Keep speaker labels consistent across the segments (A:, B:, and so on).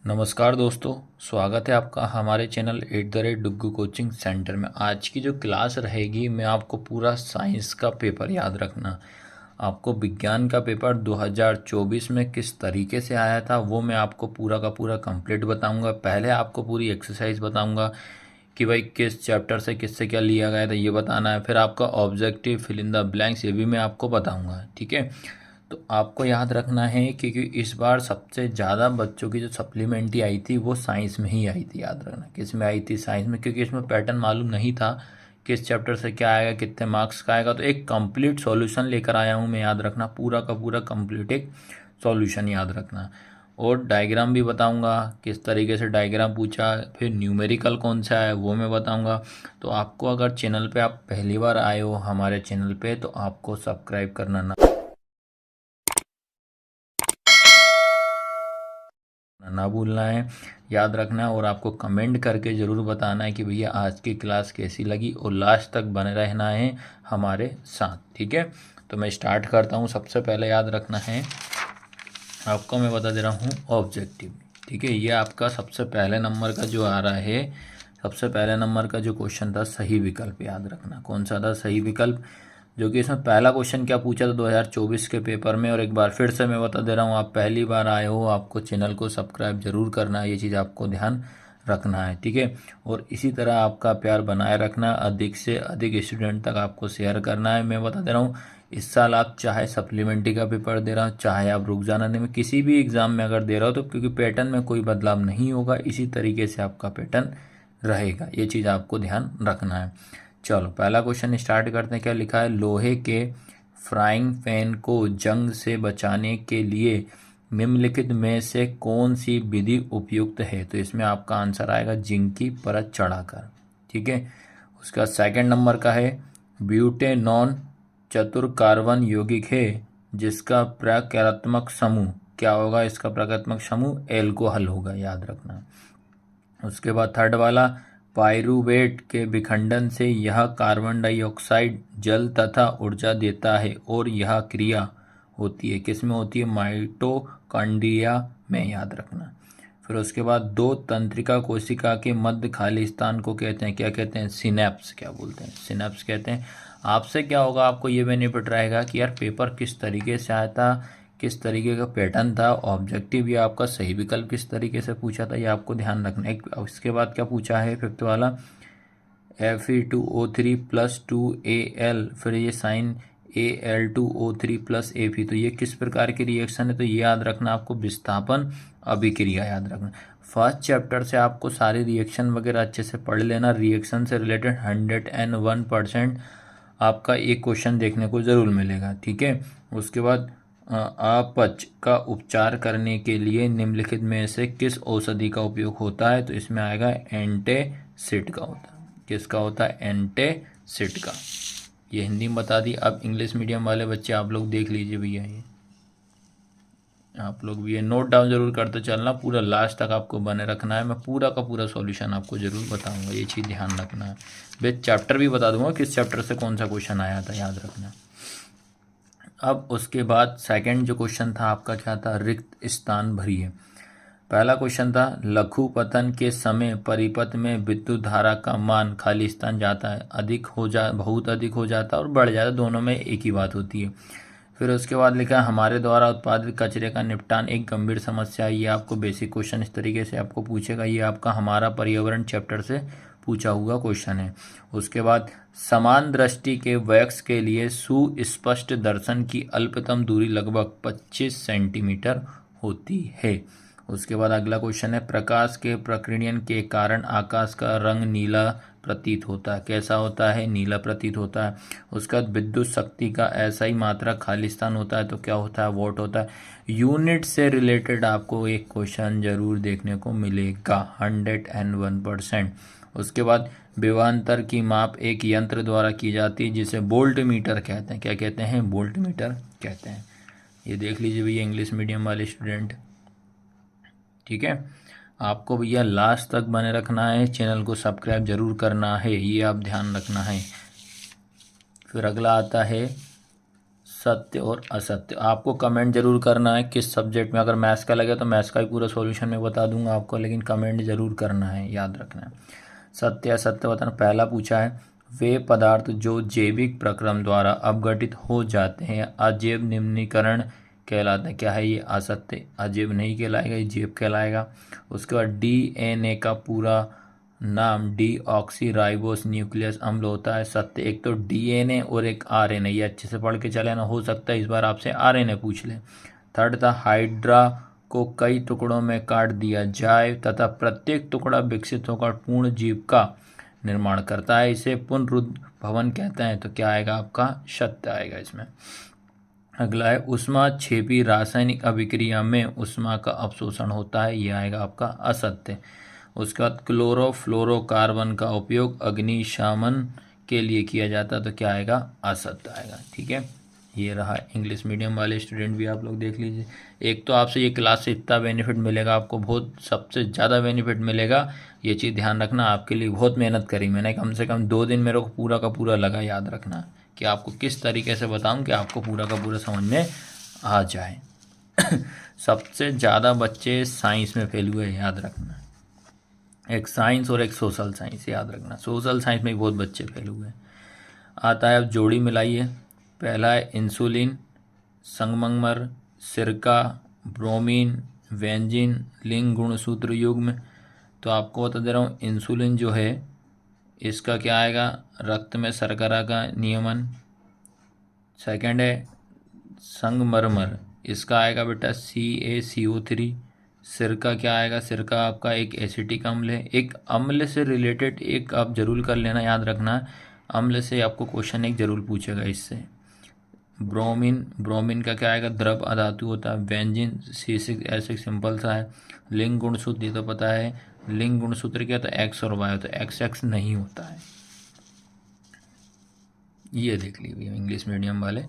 A: नमस्कार दोस्तों, स्वागत है आपका हमारे चैनल @डुग्गू कोचिंग सेंटर में। आज की जो क्लास रहेगी, मैं आपको पूरा साइंस का पेपर याद रखना। आपको विज्ञान का पेपर 2024 में किस तरीके से आया था वो मैं आपको पूरा का पूरा कंप्लीट बताऊंगा। पहले आपको पूरी एक्सरसाइज बताऊंगा कि भाई किस चैप्टर से किससे क्या लिया गया था, ये बताना है। फिर आपका objective, fill in the blanks, ये भी मैं आपको बताऊंगा। ठीक है, तो आपको याद रखना है क्योंकि इस बार सबसे ज़्यादा बच्चों की जो सप्लीमेंट्री आई थी वो साइंस में ही आई थी। याद रखना किस में आई थी, साइंस में, क्योंकि इसमें पैटर्न मालूम नहीं था किस चैप्टर से क्या आएगा, कितने मार्क्स का आएगा। तो एक कंप्लीट सॉल्यूशन लेकर आया हूँ मैं, याद रखना, पूरा का पूरा कंप्लीट एक सॉल्यूशन याद रखना। और डायग्राम भी बताऊंगा किस तरीके से डायग्राम पूछा, फिर न्यूमेरिकल कौन सा है वो मैं बताऊंगा। तो आपको अगर चैनल पे आप पहली बार आए हो हमारे चैनल पे, तो आपको सब्सक्राइब करना ना भूलना है, याद रखना है। और आपको कमेंट करके ज़रूर बताना है कि भैया आज की क्लास कैसी लगी, और लास्ट तक बने रहना है हमारे साथ। ठीक है, तो मैं स्टार्ट करता हूँ। सबसे पहले याद रखना है, आपको मैं बता दे रहा हूँ ऑब्जेक्टिव। ठीक है, ये आपका सबसे पहले नंबर का जो आ रहा है, सबसे पहले नंबर का जो क्वेश्चन था, सही विकल्प। याद रखना कौन सा था, सही विकल्प। जो कि इसमें पहला क्वेश्चन क्या पूछा था 2024 के पेपर में। और एक बार फिर से मैं बता दे रहा हूँ, आप पहली बार आए हो, आपको चैनल को सब्सक्राइब जरूर करना है, ये चीज़ आपको ध्यान रखना है। ठीक है, और इसी तरह आपका प्यार बनाए रखना, अधिक से अधिक स्टूडेंट तक आपको शेयर करना है। मैं बता दे रहा हूँ, इस साल आप चाहे सप्लीमेंट्री का पेपर दे रहा हो, चाहे आप रुक जाना में किसी भी एग्ज़ाम में अगर दे रहा हो, तो क्योंकि पैटर्न में कोई बदलाव नहीं होगा, इसी तरीके से आपका पैटर्न रहेगा, ये चीज़ आपको ध्यान रखना है। चलो पहला क्वेश्चन स्टार्ट करते हैं। क्या लिखा है, लोहे के फ्राइंग पैन को जंग से बचाने के लिए निम्नलिखित में से कौन सी विधि उपयुक्त है। तो इसमें आपका आंसर आएगा जिंक की परत चढ़ाकर। ठीक है, उसका सेकंड नंबर का है, ब्यूटेनॉन चतुर कार्बन यौगिक है जिसका प्रकार्यात्मक समूह क्या होगा, इसका प्रकार्यात्मक समूह एल्कोहल होगा, याद रखना। उसके बाद थर्ड वाला, पाइरूवेट के विखंडन से यह कार्बन डाइऑक्साइड जल तथा ऊर्जा देता है, और यह क्रिया होती है किस में होती है, माइटोकॉन्ड्रिया में, याद रखना। फिर उसके बाद दो तंत्रिका कोशिका के मध्य खाली स्थान को कहते हैं, क्या कहते हैं, सिनेप्स। क्या बोलते हैं, सिनेप्स कहते हैं। आपसे क्या होगा, आपको ये बेनिफिट रहेगा कि यार पेपर किस तरीके से आया था, किस तरीके का पैटर्न था, ऑब्जेक्टिव या आपका सही विकल्प किस तरीके से पूछा था, ये आपको ध्यान रखना है। इसके बाद क्या पूछा है, फिफ्थ वाला, Fe2O3 प्लस 2Al, फिर ये साइन Al2O3 प्लस Fe, तो ये किस प्रकार की रिएक्शन है, तो ये याद रखना आपको, विस्थापन अभिक्रिया, याद रखना। फर्स्ट चैप्टर से आपको सारी रिएक्शन वगैरह अच्छे से पढ़ लेना। रिएक्शन से रिलेटेड 101% आपका एक क्वेश्चन देखने को ज़रूर मिलेगा। ठीक है, उसके बाद अपच का उपचार करने के लिए निम्नलिखित में से किस औषधि का उपयोग होता है, तो इसमें आएगा एंटासिड का होता है। किसका होता है, एंटासिड का। ये हिंदी में बता दी। अब इंग्लिश मीडियम वाले बच्चे आप लोग देख लीजिए भैया, ये आप लोग भी ये नोट डाउन जरूर करते चलना, पूरा लास्ट तक आपको बने रखना है। मैं पूरा का पूरा सॉल्यूशन आपको जरूर बताऊंगा, ये चीज़ ध्यान रखना है। विद चैप्टर भी बता दूंगा किस चैप्टर से कौन सा क्वेश्चन आया था, याद रखना। अब उसके बाद सेकंड जो क्वेश्चन था आपका क्या था, रिक्त स्थान भरिए। पहला क्वेश्चन था, लघुपतन के समय परिपथ में विद्युत धारा का मान, खाली स्थान जाता है, अधिक हो जा बहुत अधिक हो जाता है और बढ़ जाता है, दोनों में एक ही बात होती है। फिर उसके बाद लिखा, हमारे द्वारा उत्पादित कचरे का निपटान एक गंभीर समस्या है। ये आपको बेसिक क्वेश्चन इस तरीके से आपको पूछेगा, ये आपका हमारा पर्यावरण चैप्टर से पूछा हुआ क्वेश्चन है। उसके बाद, समान दृष्टि के वैक्स के लिए सुस्पष्ट दर्शन की अल्पतम दूरी लगभग 25 सेंटीमीटर होती है। उसके बाद अगला क्वेश्चन है, प्रकाश के प्रकीर्णन के कारण आकाश का रंग नीला प्रतीत होता है। कैसा होता है, नीला प्रतीत होता है। उसका विद्युत शक्ति का ऐसा ही मात्रा खाली स्थान होता है, तो क्या होता है, वॉट होता है। यूनिट से रिलेटेड आपको एक क्वेश्चन जरूर देखने को मिलेगा, 101%। उसके बाद, विभवांतर की माप एक यंत्र द्वारा की जाती है जिसे वोल्ट मीटर कहते हैं। क्या कहते हैं, वोल्ट मीटर कहते हैं। ये देख लीजिए भैया इंग्लिश मीडियम वाले स्टूडेंट। ठीक है, आपको भैया लास्ट तक बने रखना है, चैनल को सब्सक्राइब जरूर करना है, ये आप ध्यान रखना है। फिर अगला आता है सत्य और असत्य। आपको कमेंट जरूर करना है किस सब्जेक्ट में, अगर मैथ्स का लगे तो मैथ्स का ही पूरा सॉल्यूशन मैं बता दूंगा आपको, लेकिन कमेंट जरूर करना है, याद रखना है। सत्य असत्य बताना। पहला पूछा है, वे पदार्थ जो जैविक प्रक्रम द्वारा अपघटित हो जाते हैं अजैव निम्नीकरण कहलाते हैं। क्या है ये? असत्य। अजैव नहीं कहलाएगा, ये जैव कहलाएगा। उसके बाद डीएनए का पूरा नाम डीऑक्सीराइबोस न्यूक्लियस अम्ल होता है। सत्य। एक तो डीएनए और एक आरएनए, ये अच्छे से पढ़ के चले ना, हो सकता है इस बार आपसे आरएनए पूछ ले। थर्ड था, हाइड्रा को कई टुकड़ों में काट दिया जाए तथा प्रत्येक टुकड़ा विकसित होकर पूर्ण जीव का निर्माण करता है, इसे पुनरुद्भवन कहते हैं। तो क्या आएगा आपका? सत्य आएगा इसमें। अगला है, ऊष्मा छेपी रासायनिक अभिक्रिया में ऊष्मा का अवशोषण होता है, यह आएगा आपका असत्य। उसके बाद क्लोरोफ्लोरोकार्बन का उपयोग अग्निशमन के लिए किया जाता है, तो क्या आएगा? असत्य आएगा। ठीक है, ये रहा। इंग्लिश मीडियम वाले स्टूडेंट भी आप लोग देख लीजिए। एक तो आपसे ये क्लास से इतना बेनिफिट मिलेगा, आपको बहुत सबसे ज़्यादा बेनिफिट मिलेगा, ये चीज़ ध्यान रखना। आपके लिए बहुत मेहनत करी मैंने, कम से कम 2 दिन मेरे को पूरा का पूरा लगा, याद रखना कि आपको किस तरीके से बताऊं कि आपको पूरा का पूरा समझ में आ जाए। सबसे ज़्यादा बच्चे साइंस में फेल हुए, याद रखना। एक साइंस और एक सोशल साइंस, याद रखना। सोशल साइंस में बहुत बच्चे फेल हुए। आता है, अब जोड़ी मिलाइए। पहला है इंसुलिन, संगमरमर, सिरका, ब्रोमीन, बेंजीन, लिंग गुणसूत्र युग्म। तो आपको बता दे रहा हूँ, इंसुलिन जो है इसका क्या आएगा? रक्त में शर्करा का नियमन। सेकंड है संगमरमर, इसका आएगा बेटा CaCO3। सिरका क्या आएगा? सिरका आपका एक एसिटिक अम्ल है। एक अम्ल से रिलेटेड एक आप जरूर कर लेना, याद रखना, अम्ल से आपको क्वेश्चन एक जरूर पूछेगा इससे। ब्रोमीन, ब्रोमीन का क्या आएगा? द्रव अधातु होता है। बेंजीन C6H6 सिंपल सा है। लिंग गुणसूत्र ये तो पता है, लिंग गुणसूत्र क्या होता है? X और Y होता है, XX नहीं होता है। ये देख लीजिए भैया इंग्लिश मीडियम वाले।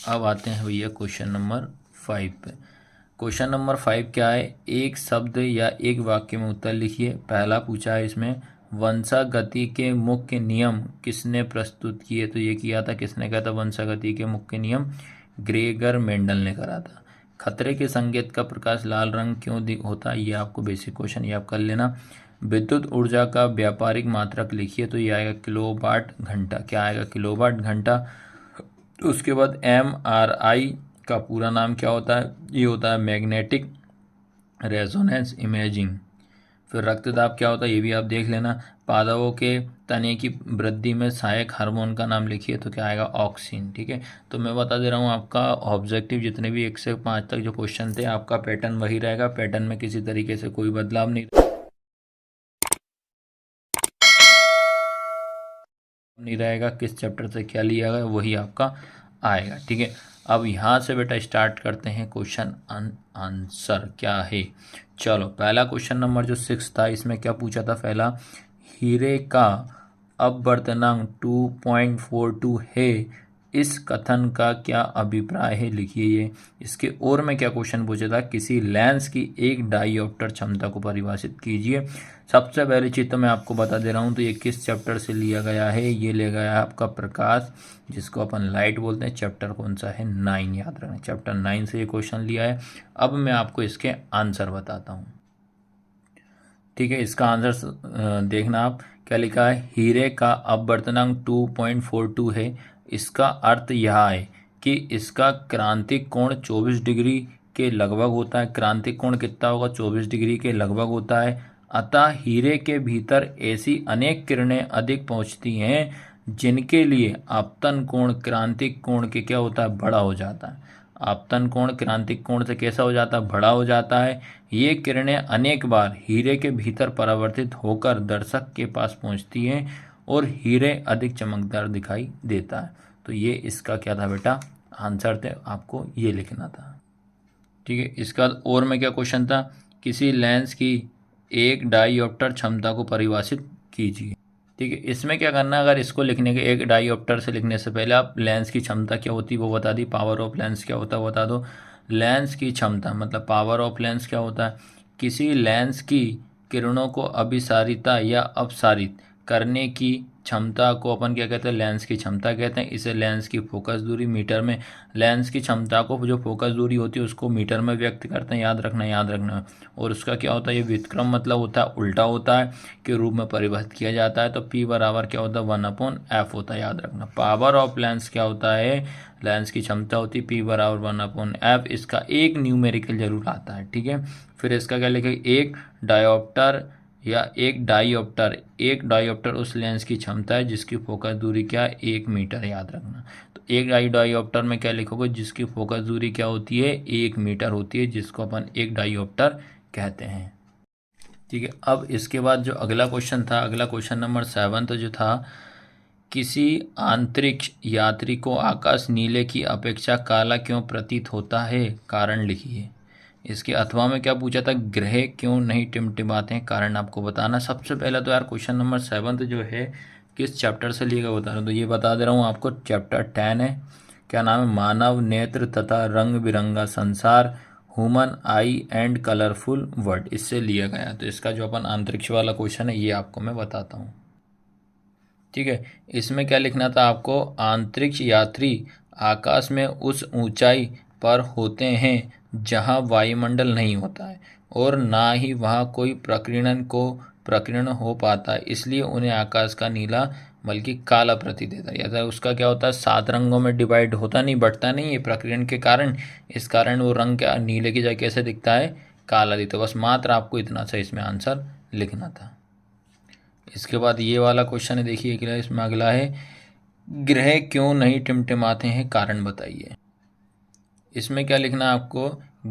A: अब आते हैं भैया क्वेश्चन नंबर 5 पे। क्वेश्चन नंबर 5 क्या है? एक शब्द या एक वाक्य में उत्तर लिखिए। पहला पूछा है इसमें, वंशागति के मुख्य नियम किसने प्रस्तुत किए? तो ये किया था, किसने कहा था वंशागति के मुख्य नियम? ग्रेगर मेंडल ने करा था। खतरे के संकेत का प्रकाश लाल रंग क्यों होता है? ये आपको बेसिक क्वेश्चन ये आप कर लेना। विद्युत ऊर्जा का व्यापारिक मात्रक लिखिए, तो ये आएगा किलोवाट घंटा। क्या आएगा? किलोवाट घंटा। उसके बाद MRI का पूरा नाम क्या होता है? ये होता है मैग्नेटिक रेजोनेंस इमेजिंग। फिर रक्तदाब क्या होता है? ये भी आप देख लेना। पादपों के तने की वृद्धि में सहायक हार्मोन का नाम लिखिए, तो क्या आएगा? ऑक्सिन। ठीक है, तो मैं बता दे रहा हूँ, आपका ऑब्जेक्टिव जितने भी 1 से 5 तक जो क्वेश्चन थे, आपका पैटर्न वही रहेगा। पैटर्न में किसी तरीके से कोई बदलाव नहीं रहेगा। किस चैप्टर से क्या लिया गया वही आपका आएगा। ठीक है, अब यहाँ से बेटा स्टार्ट करते हैं क्वेश्चन आंसर क्या है। चलो, पहला क्वेश्चन नंबर जो 6 था, इसमें क्या पूछा था? पहला, हीरे का अपवर्तनांक 2.42 है, इस कथन का क्या अभिप्राय है? लिखिए ये। इसके और में क्या क्वेश्चन पूछा था? किसी लेंस की एक डायोप्टर क्षमता को परिभाषित कीजिए। सबसे पहली चीज़ तो मैं आपको बता दे रहा हूँ, तो ये किस चैप्टर से लिया गया है? ये ले गया है आपका प्रकाश, जिसको अपन लाइट बोलते हैं। चैप्टर कौन सा है? 9, याद रखना, चैप्टर 9 से ये क्वेश्चन लिया है। अब मैं आपको इसके आंसर बताता हूँ। ठीक है, इसका आंसर देखना आप क्या लिखा है। हीरे का अपवर्तनांक 2.42 है। इसका अर्थ यह है कि इसका क्रांतिक कोण 24 डिग्री के लगभग होता है। क्रांतिक कोण कितना होगा? 24 डिग्री के लगभग होता है। अतः हीरे के भीतर ऐसी अनेक किरणें अधिक पहुंचती हैं जिनके लिए आपतन कोण क्रांतिक कोण के क्या होता है? बड़ा हो जाता है। आपतन कोण क्रांतिक कोण से कैसा हो जाता है? बड़ा हो जाता है। ये किरणें अनेक बार हीरे के भीतर परावर्तित होकर दर्शक के पास पहुंचती हैं और हीरे अधिक चमकदार दिखाई देता है। तो ये इसका क्या था बेटा? आंसर थे, आपको ये लिखना था। ठीक है, इसका और में क्या क्वेश्चन था? किसी लेंस की एक डायोप्टर क्षमता को परिभाषित कीजिए। ठीक है, इसमें क्या करना है? अगर इसको लिखने के एक डायोप्टर से लिखने से पहले आप लेंस की क्षमता क्या होती है वो बता दी। पावर ऑफ लेंस क्या होता है वो बता दो। लेंस की क्षमता मतलब पावर ऑफ लेंस क्या होता है? किसी लेंस की किरणों को अभिसारिता या अपसारित करने की क्षमता को अपन क्या कहते हैं, लेंस की क्षमता कहते हैं। इसे लेंस की फोकस दूरी मीटर में, लेंस की क्षमता को जो फोकस दूरी होती है उसको मीटर में व्यक्त करते हैं, याद रखना। और उसका क्या होता है, ये व्युत्क्रम मतलब होता है उल्टा होता है के रूप में परिभाषित किया जाता है। तो P बराबर क्या होता है, 1/f होता है, याद रखना। पावर ऑफ लेंस क्या होता है, लेंस की क्षमता होती है P बराबर 1/f। इसका एक न्यूमेरिकल जरूर आता है, ठीक है। फिर इसका क्या लिखेगा, एक डायोप्टर या एक डाईऑप्टर, एक डाईऑप्टर उस लेंस की क्षमता है जिसकी फोकस दूरी क्या है, 1 मीटर, याद रखना। तो एक डाईऑप्टर में क्या लिखोगे, जिसकी फोकस दूरी क्या होती है, 1 मीटर होती है, जिसको अपन एक डाईऑप्टर कहते हैं, ठीक है। अब इसके बाद जो अगला क्वेश्चन था, अगला क्वेश्चन नंबर 7 जो था, किसी अंतरिक्ष यात्री को आकाश नीले की अपेक्षा काला क्यों प्रतीत होता है, कारण लिखिए। इसके अथवा में क्या पूछा था, ग्रह क्यों नहीं टिमटिमाते हैं, कारण आपको बताना। सबसे पहले तो यार क्वेश्चन नंबर 7 जो है किस चैप्टर से लिया गया बता रहा हूँ, तो ये बता दे रहा हूँ आपको, चैप्टर 10 है, क्या नाम है, मानव नेत्र तथा रंग बिरंगा संसार, human I and colourful word, इससे लिया गया। तो इसका जो अपन अंतरिक्ष वाला क्वेश्चन है ये आपको मैं बताता हूँ, ठीक है। इसमें क्या लिखना था आपको, अंतरिक्ष यात्री आकाश में उस ऊंचाई पर होते हैं जहां वायुमंडल नहीं होता है और ना ही वहां कोई प्रकीर्णन हो पाता है, इसलिए उन्हें आकाश का नीला बल्कि काला प्रतीत देता है। या उसका क्या होता है, 7 रंगों में डिवाइड होता नहीं, बढ़ता नहीं है प्रकीर्णन के कारण, इस कारण वो रंग क्या नीले की जगह कैसे दिखता है, काला दिखता है। बस मात्र आपको इतना सा इसमें आंसर लिखना था। इसके बाद ये वाला क्वेश्चन है, देखिए अगला, इसमें अगला है, ग्रह क्यों नहीं टिमटिमाते हैं, कारण बताइए। इसमें क्या लिखना है आपको,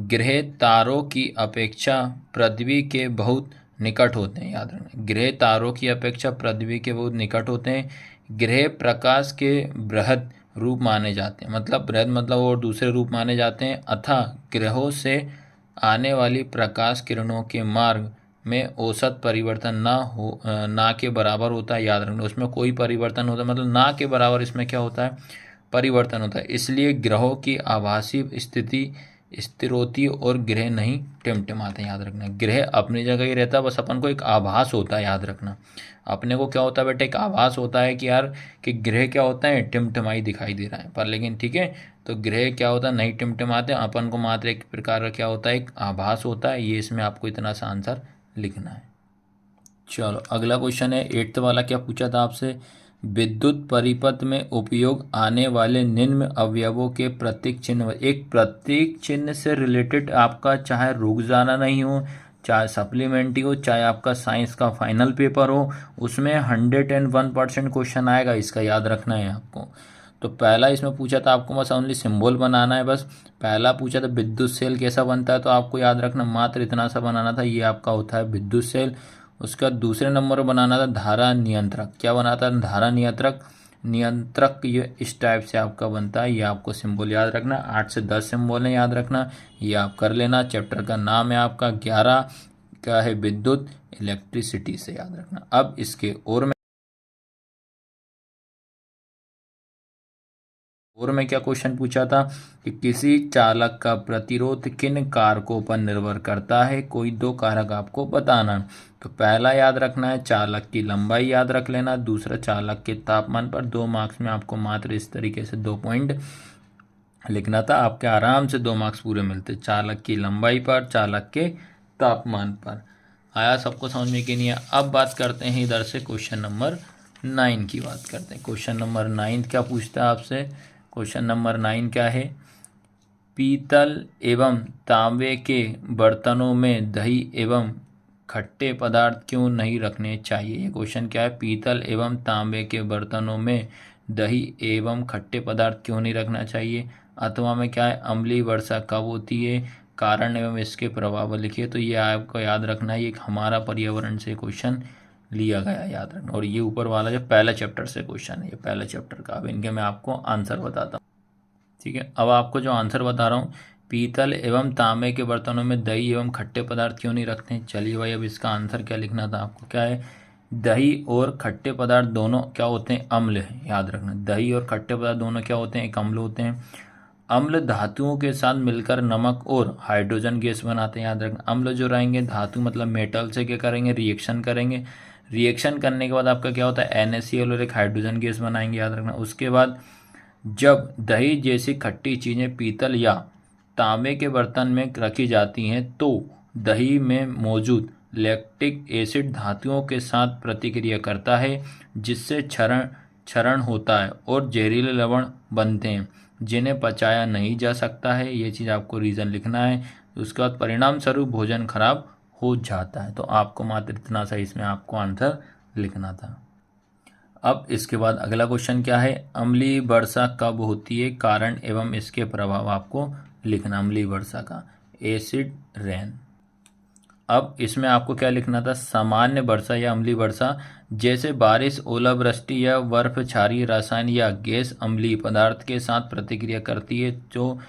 A: ग्रह तारों की अपेक्षा पृथ्वी के बहुत निकट होते हैं, याद रखना। ग्रह तारों की अपेक्षा पृथ्वी के बहुत निकट होते हैं। ग्रह प्रकाश के बृहद रूप माने जाते हैं, मतलब बृहद मतलब और दूसरे रूप माने जाते हैं, अतः ग्रहों से आने वाली प्रकाश किरणों के मार्ग में औसत परिवर्तन ना के बराबर होता है, याद रखना। उसमें कोई परिवर्तन होता है, मतलब ना के बराबर इसमें क्या होता है, परिवर्तन होता है। इसलिए ग्रहों की आभासी स्थिति स्थिर होती है और ग्रह नहीं टिमटिमाते, याद रखना। ग्रह अपनी जगह ही रहता है, बस अपन को एक आभास होता है, याद रखना। अपने को क्या होता है बेटा, एक आभास होता है कि यार कि ग्रह क्या होता है, टिमटिमाई दिखाई दे रहा है, पर लेकिन ठीक है, तो ग्रह क्या होता है, नहीं टिमटिमाते, अपन को मात्र एक प्रकार का क्या होता है, एक आभास होता है। ये इसमें आपको इतना सा आंसर लिखना है। चलो अगला क्वेश्चन है 8th वाला, क्या पूछा था आपसे, विद्युत परिपथ में उपयोग आने वाले निम्न अवयवों के प्रतीक चिन्ह। एक प्रतीक चिन्ह से रिलेटेड आपका चाहे रुक जाना नहीं हो, चाहे सप्लीमेंट्री हो, चाहे आपका साइंस का फाइनल पेपर हो, उसमें 101% क्वेश्चन आएगा, इसका याद रखना है आपको। तो पहला इसमें पूछा था आपको बस ओनली सिंबल बनाना है, बस पहला पूछा था विद्युत सेल कैसा बनता है, तो आपको याद रखना मात्र इतना सा बनाना था, ये आपका होता है विद्युत सेल। उसका दूसरे नंबर पर बनाना था धारा नियंत्रक, क्या बनाता है, धारा नियंत्रक। नियंत्रक ये इस टाइप से आपका बनता है, ये आपको सिंबल याद रखना, 8 से 10 सिंबल है, याद रखना, ये आप कर लेना। चैप्टर का नाम है आपका 11, क्या है, विद्युत इलेक्ट्रिसिटी से, याद रखना। अब इसके और में क्या क्वेश्चन पूछा था कि किसी चालक का प्रतिरोध किन कारकों पर निर्भर करता है, कोई 2 कारक आपको बताना। तो पहला याद रखना है चालक की लंबाई, याद रख लेना। दूसरा चालक के तापमान पर। 2 मार्क्स में आपको मात्र इस तरीके से 2 पॉइंट लिखना था, आपके आराम से 2 मार्क्स पूरे मिलते, चालक की लंबाई पर, चालक के तापमान पर। आया सबको समझ में कि नहीं है। अब बात करते हैं इधर से क्वेश्चन नंबर 9 की बात करते हैं। क्वेश्चन नंबर 9 क्या पूछता है आपसे, क्वेश्चन नंबर 9 क्या है, पीतल एवं तांबे के बर्तनों में दही एवं खट्टे पदार्थ क्यों नहीं रखने चाहिए। ये क्वेश्चन क्या है, पीतल एवं तांबे के बर्तनों में दही एवं खट्टे पदार्थ क्यों नहीं रखना चाहिए। अथवा में क्या है, अम्लीय वर्षा कब होती है, कारण एवं इसके प्रभाव लिखिए। तो ये आपको याद रखना है, ये एक हमारा पर्यावरण से क्वेश्चन लिया गया, याद रखना। और ये ऊपर वाला जो पहला चैप्टर से क्वेश्चन है, ये पहला चैप्टर का। अब इनके मैं आपको आंसर बताता हूँ, ठीक है। अब आपको जो आंसर बता रहा हूँ, पीतल एवं तांबे के बर्तनों में दही एवं खट्टे पदार्थ क्यों नहीं रखते हैं। चलिए भाई, अब इसका आंसर क्या लिखना था आपको, क्या है, दही और खट्टे पदार्थ दोनों क्या होते हैं, अम्ल है, याद रखना। दही और खट्टे पदार्थ दोनों क्या होते हैं, एक अम्ल होते हैं। अम्ल धातुओं के साथ मिलकर नमक और हाइड्रोजन गैस बनाते हैं, याद रखना। अम्ल जो रहेंगे धातु मतलब मेटल से क्या करेंगे, रिएक्शन करेंगे, रिएक्शन करने के बाद आपका क्या होता है, NaCl और एक हाइड्रोजन गैस बनाएंगे, याद रखना। उसके बाद जब दही जैसी खट्टी चीज़ें पीतल या तांबे के बर्तन में रखी जाती हैं तो दही में मौजूद लैक्टिक एसिड धातुओं के साथ प्रतिक्रिया करता है, जिससे क्षरण होता है और जहरीले लवण बनते हैं जिन्हें पचाया नहीं जा सकता है। ये चीज़ आपको रीज़न लिखना है। उसके बाद परिणाम स्वरूप भोजन खराब हो जाता है। तो आपको मात्र इतना सा इसमें आपको आंसर लिखना था। अब इसके बाद अगला क्वेश्चन क्या है, अम्लीय वर्षा कब होती है, कारण एवं इसके प्रभाव आपको लिखना। अम्लीय वर्षा का एसिड रेन। अब इसमें आपको क्या लिखना था, सामान्य वर्षा या अम्लीय वर्षा जैसे बारिश, ओलावृष्टि या बर्फ क्षारीय रसायन या गैस अम्लीय पदार्थ के साथ प्रतिक्रिया करती है जो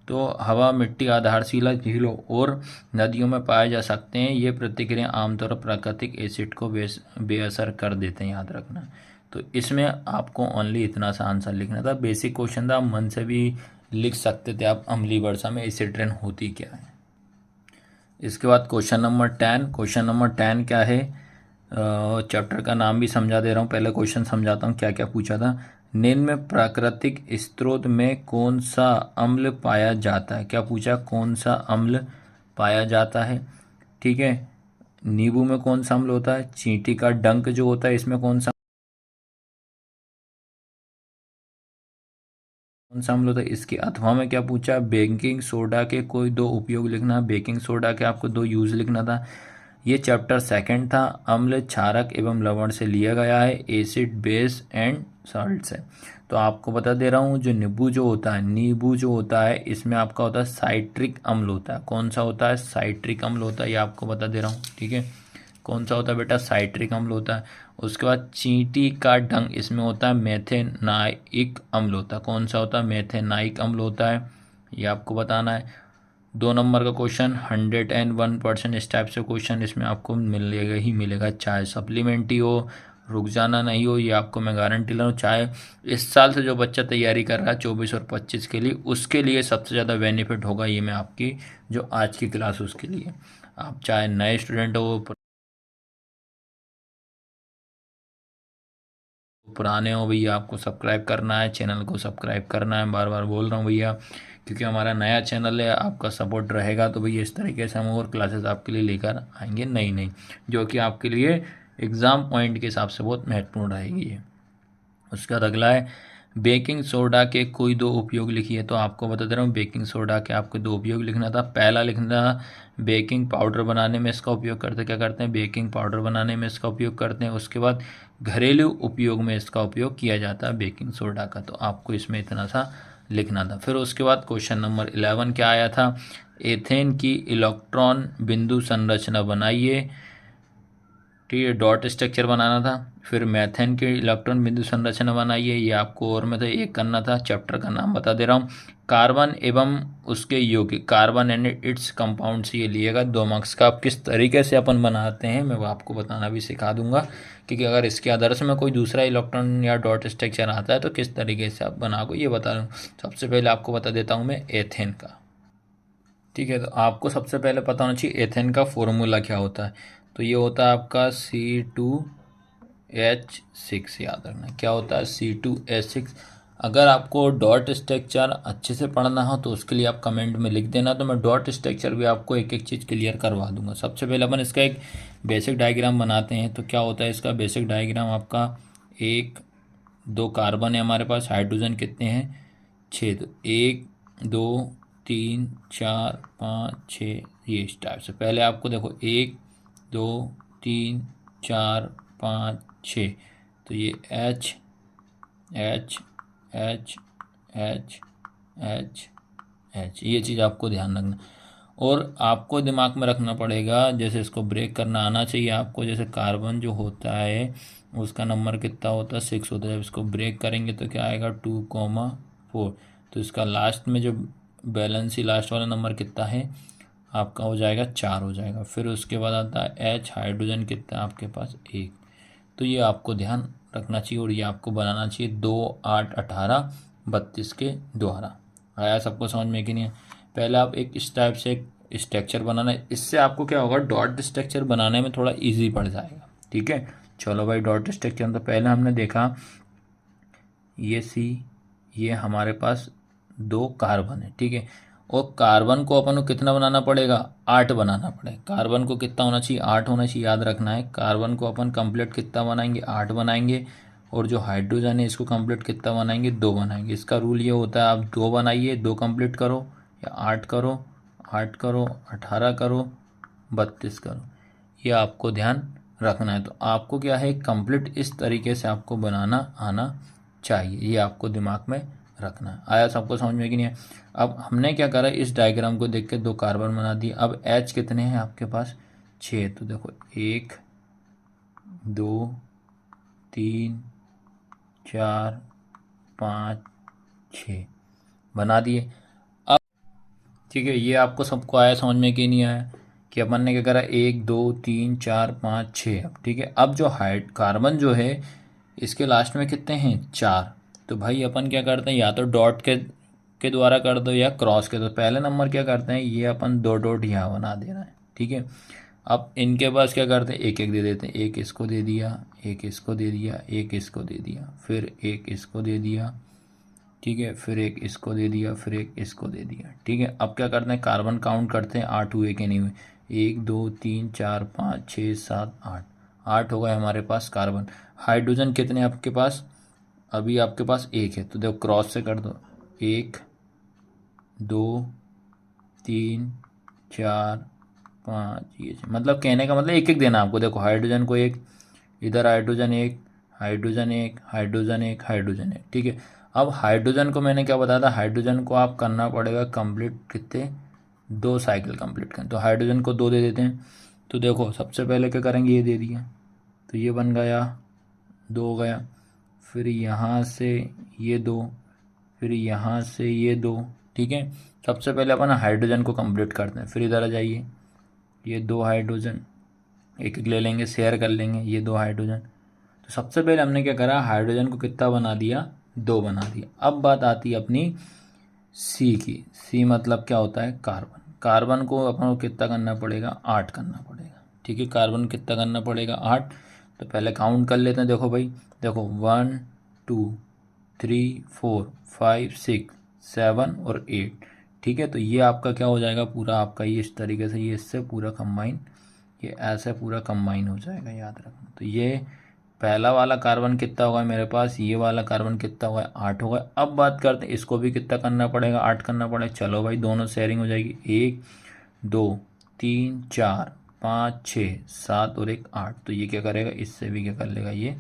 A: तो हवा, मिट्टी, आधारशिला, झीलों और नदियों में पाए जा सकते हैं। ये प्रतिक्रिया आमतौर पर प्राकृतिक एसिड को बेअसर कर देते हैं, याद रखना। तो इसमें आपको ओनली इतना सा आंसर लिखना था। बेसिक क्वेश्चन था, आप मन से भी लिख सकते थे आप अम्लीय वर्षा में एसिड रेन होती क्या है। इसके बाद क्वेश्चन नंबर 10। क्वेश्चन नंबर 10 क्या है, चैप्टर का नाम भी समझा दे रहा हूँ। पहले क्वेश्चन समझाता हूँ क्या क्या पूछा था। निम्न में प्राकृतिक स्रोत में कौन सा अम्ल पाया जाता है, क्या पूछा, कौन सा अम्ल पाया जाता है। ठीक है, नींबू में कौन सा अम्ल होता है, चींटी का डंक जो होता है इसमें कौन सा अम्ल होता है, इसके अथवा में क्या पूछा, बेकिंग सोडा के कोई दो उपयोग लिखना। बेकिंग सोडा के आपको दो यूज लिखना था। ये चैप्टर सेकंड था। अम्ल क्षारक एवं लवण से लिया गया है, एसिड, बेस एंड सॉल्ट से। तो आपको बता दे रहा हूँ, जो नींबू जो होता है, नींबू जो होता है इसमें आपका होता है साइट्रिक अम्ल होता है। कौन सा होता है, साइट्रिक अम्ल होता है, ये आपको बता दे रहा हूँ। ठीक है, कौन सा होता है बेटा, साइट्रिक अम्ल होता है। उसके बाद चींटी का डंक, इसमें होता है मेथेनाइक अम्ल होता है। कौन सा होता है, मेथेनाइक अम्ल होता है, ये आपको बताना है। 2 नंबर का क्वेश्चन 101% इस टाइप से क्वेश्चन इसमें आपको मिलेगा ही मिलेगा, चाहे सप्लीमेंट्री हो, रुक जाना नहीं हो, ये आपको मैं गारंटी ले रहा हूँ। चाहे इस साल से जो बच्चा तैयारी कर रहा है 24 और 25 के लिए, उसके लिए सबसे ज़्यादा बेनिफिट होगा ये मैं आपकी जो आज की क्लास उसके लिए। आप चाहे नए स्टूडेंट हो, पुराने हो, भैया आपको सब्सक्राइब करना है, चैनल को सब्सक्राइब करना है। बार बार बोल रहा हूँ भैया, क्योंकि हमारा नया चैनल है, आपका सपोर्ट रहेगा तो भैया इस तरीके से हम और क्लासेस आपके लिए लेकर आएंगे नई नई, जो कि आपके लिए एग्ज़ाम पॉइंट के हिसाब से बहुत महत्वपूर्ण रहेगी ये। उसके बाद अगला है, बेकिंग सोडा के कोई दो उपयोग लिखिए। तो आपको बता दे रहा हूँ, बेकिंग सोडा के आपको दो उपयोग लिखना था। पहला लिखना था, बेकिंग पाउडर बनाने में इसका उपयोग करते, क्या करते हैं, बेकिंग पाउडर बनाने में इसका उपयोग करते हैं। उसके बाद घरेलू उपयोग में इसका उपयोग किया जाता है बेकिंग सोडा का। तो आपको इसमें इतना सा लिखना था। फिर उसके बाद क्वेश्चन नंबर 11 क्या आया था, एथेन की इलेक्ट्रॉन बिंदु संरचना बनाइए। ठीक है, डॉट स्ट्रक्चर बनाना था। फिर मैथेन के इलेक्ट्रॉन बिंदु संरचना बनाइए, ये आपको और में तो एक करना था। चैप्टर का नाम बता दे रहा हूँ, कार्बन एवं उसके यौगिक, कार्बन एंड इट्स कंपाउंड से ये लिएगा 2 मार्क्स का। आप किस तरीके से अपन बनाते हैं मैं वो आपको बताना भी सिखा दूंगा, क्योंकि अगर इसके आदर्श में कोई दूसरा इलेक्ट्रॉन या डॉट स्ट्रक्चर आता है तो किस तरीके से आप बनाओगे ये बता दूँ। सबसे पहले आपको बता देता हूँ मैं एथेन का। ठीक है, तो आपको सबसे पहले पता होना चाहिए एथेन का फॉर्मूला क्या होता है। तो ये होता है आपका C2H6, याद रखना क्या होता है, C2H6। अगर आपको डॉट स्ट्रक्चर अच्छे से पढ़ना हो तो उसके लिए आप कमेंट में लिख देना, तो मैं डॉट स्ट्रक्चर भी आपको एक एक चीज़ क्लियर करवा दूंगा। सबसे पहले अपन इसका एक बेसिक डायग्राम बनाते हैं। तो क्या होता है इसका बेसिक डायग्राम, आपका 1 2 कार्बन है हमारे पास, हाइड्रोजन कितने हैं 6, तो 1 2 3 4 5 6, ये इस टाइप से। पहले आपको देखो 1 2 3 4 5 6, तो ये H H H H H H, ये चीज़ आपको ध्यान रखना। और आपको दिमाग में रखना पड़ेगा, जैसे इसको ब्रेक करना आना चाहिए आपको। जैसे कार्बन जो होता है उसका नंबर कितना होता है 6 होता है। जब इसको ब्रेक करेंगे तो क्या आएगा 2,4, तो इसका लास्ट में जो बैलेंस ही लास्ट वाला नंबर कितना है आपका हो जाएगा 4 हो जाएगा। फिर उसके बाद आता है H, हाइड्रोजन कितना है आपके पास 1। तो ये आपको ध्यान रखना चाहिए और ये आपको बनाना चाहिए 2 8 18 32 के द्वारा। आया सबको समझ में कि नहीं है। पहले आप एक इस टाइप से एक स्ट्रक्चर बनाना है, इससे आपको क्या होगा डॉट स्ट्रक्चर बनाने में थोड़ा इजी पड़ जाएगा। ठीक है। चलो भाई डॉट स्ट्रक्चर, तो पहले हमने देखा ये सी, ये हमारे पास 2 कार्बन है, ठीक है। और कार्बन को अपन को कितना बनाना पड़ेगा, 8 बनाना पड़ेगा। कार्बन को कितना होना चाहिए, 8 होना चाहिए, याद रखना है। कार्बन को अपन कंप्लीट कितना बनाएंगे, 8 बनाएंगे। और जो हाइड्रोजन है इसको कंप्लीट कितना बनाएंगे, 2 बनाएंगे। इसका रूल ये होता है, आप 2 बनाइए, 2 कंप्लीट करो, या 8 करो, 8 करो, 18 करो, 32 करो, ये आपको ध्यान रखना है। तो आपको क्या है, कंप्लीट इस तरीके से आपको बनाना आना चाहिए, ये आपको दिमाग में रखना है। आया सबको समझ में कि नहीं है। अब हमने क्या करा, इस डायग्राम को देख के 2 कार्बन बना दिए। अब H कितने हैं आपके पास, 6। तो देखो 1 2 3 4 5 6 बना दिए। अब ठीक है, ये आपको सबको आया समझ में कि नहीं आया, कि अपन ने क्या करा, 1 2 3 4 5 6। अब ठीक है, अब जो हाइड कार्बन जो है इसके लास्ट में कितने हैं, 4। तो भाई अपन क्या करते हैं, या तो डॉट के द्वारा कर दो या क्रॉस के। तो पहले नंबर क्या करते हैं, ये अपन 2 डॉट यहाँ बना दे रहे हैं, ठीक है। अब इनके पास क्या करते हैं, एक एक दे देते हैं। एक इसको दे दिया, एक इसको दे दिया, एक इसको दे दिया, फिर एक इसको दे दिया, ठीक है, फिर एक इसको दे दिया, फिर एक इसको दे दिया, ठीक है। अब क्या करते हैं, कार्बन काउंट करते हैं, 8 हुए कि नहीं हुए। 1 2 3 4 5 6 7 8, 8 हो गए हमारे पास कार्बन। हाइड्रोजन कितने आपके पास, अभी आपके पास 1 है। तो देखो क्रॉस से कर दो, 1 2 3 4 5, ये मतलब कहने का मतलब एक एक देना आपको। देखो हाइड्रोजन को 1, इधर हाइड्रोजन 1, हाइड्रोजन 1, हाइड्रोजन 1, हाइड्रोजन 1, ठीक है। अब हाइड्रोजन को मैंने क्या बताया था, हाइड्रोजन को आप करना पड़ेगा कंप्लीट कितने, 2 साइकिल कंप्लीट करें। तो हाइड्रोजन को 2 दे देते हैं। तो देखो सबसे पहले क्या करेंगे, ये दे दिया, तो ये बन गया, 2 हो गया। फिर यहाँ से ये 2, फिर यहाँ से ये 2, ठीक है। सबसे पहले अपन हाइड्रोजन को कंप्लीट करते हैं। फिर इधर आ जाइए, ये 2 हाइड्रोजन एक एक ले लेंगे, शेयर कर लेंगे, ये 2 हाइड्रोजन। तो सबसे पहले हमने क्या करा, हाइड्रोजन को कितना बना दिया, 2 बना दिया। अब बात आती है अपनी सी की। सी मतलब क्या होता है, कार्बन। कार्बन को अपन को कितना करना पड़ेगा, 8 करना पड़ेगा, ठीक है। कार्बन कितना करना पड़ेगा, 8। तो पहले काउंट कर लेते हैं। देखो भाई, देखो 1 2 3 4 5 6 7 और 8, ठीक है। तो ये आपका क्या हो जाएगा, पूरा आपका ये इस तरीके से, ये इससे पूरा कंबाइन, ये ऐसे पूरा कंबाइन हो जाएगा, याद रखना। तो ये पहला वाला कार्बन कितना होगा मेरे पास, ये वाला कार्बन कितना होगा, 8 होगा। अब बात करते हैं इसको भी कितना करना पड़ेगा, 8 करना पड़ेगा। चलो भाई दोनों शेयरिंग हो जाएगी, 1 2 3 4 5 6 7 और 1 8। तो ये क्या करेगा, इससे भी क्या कर लेगा, ये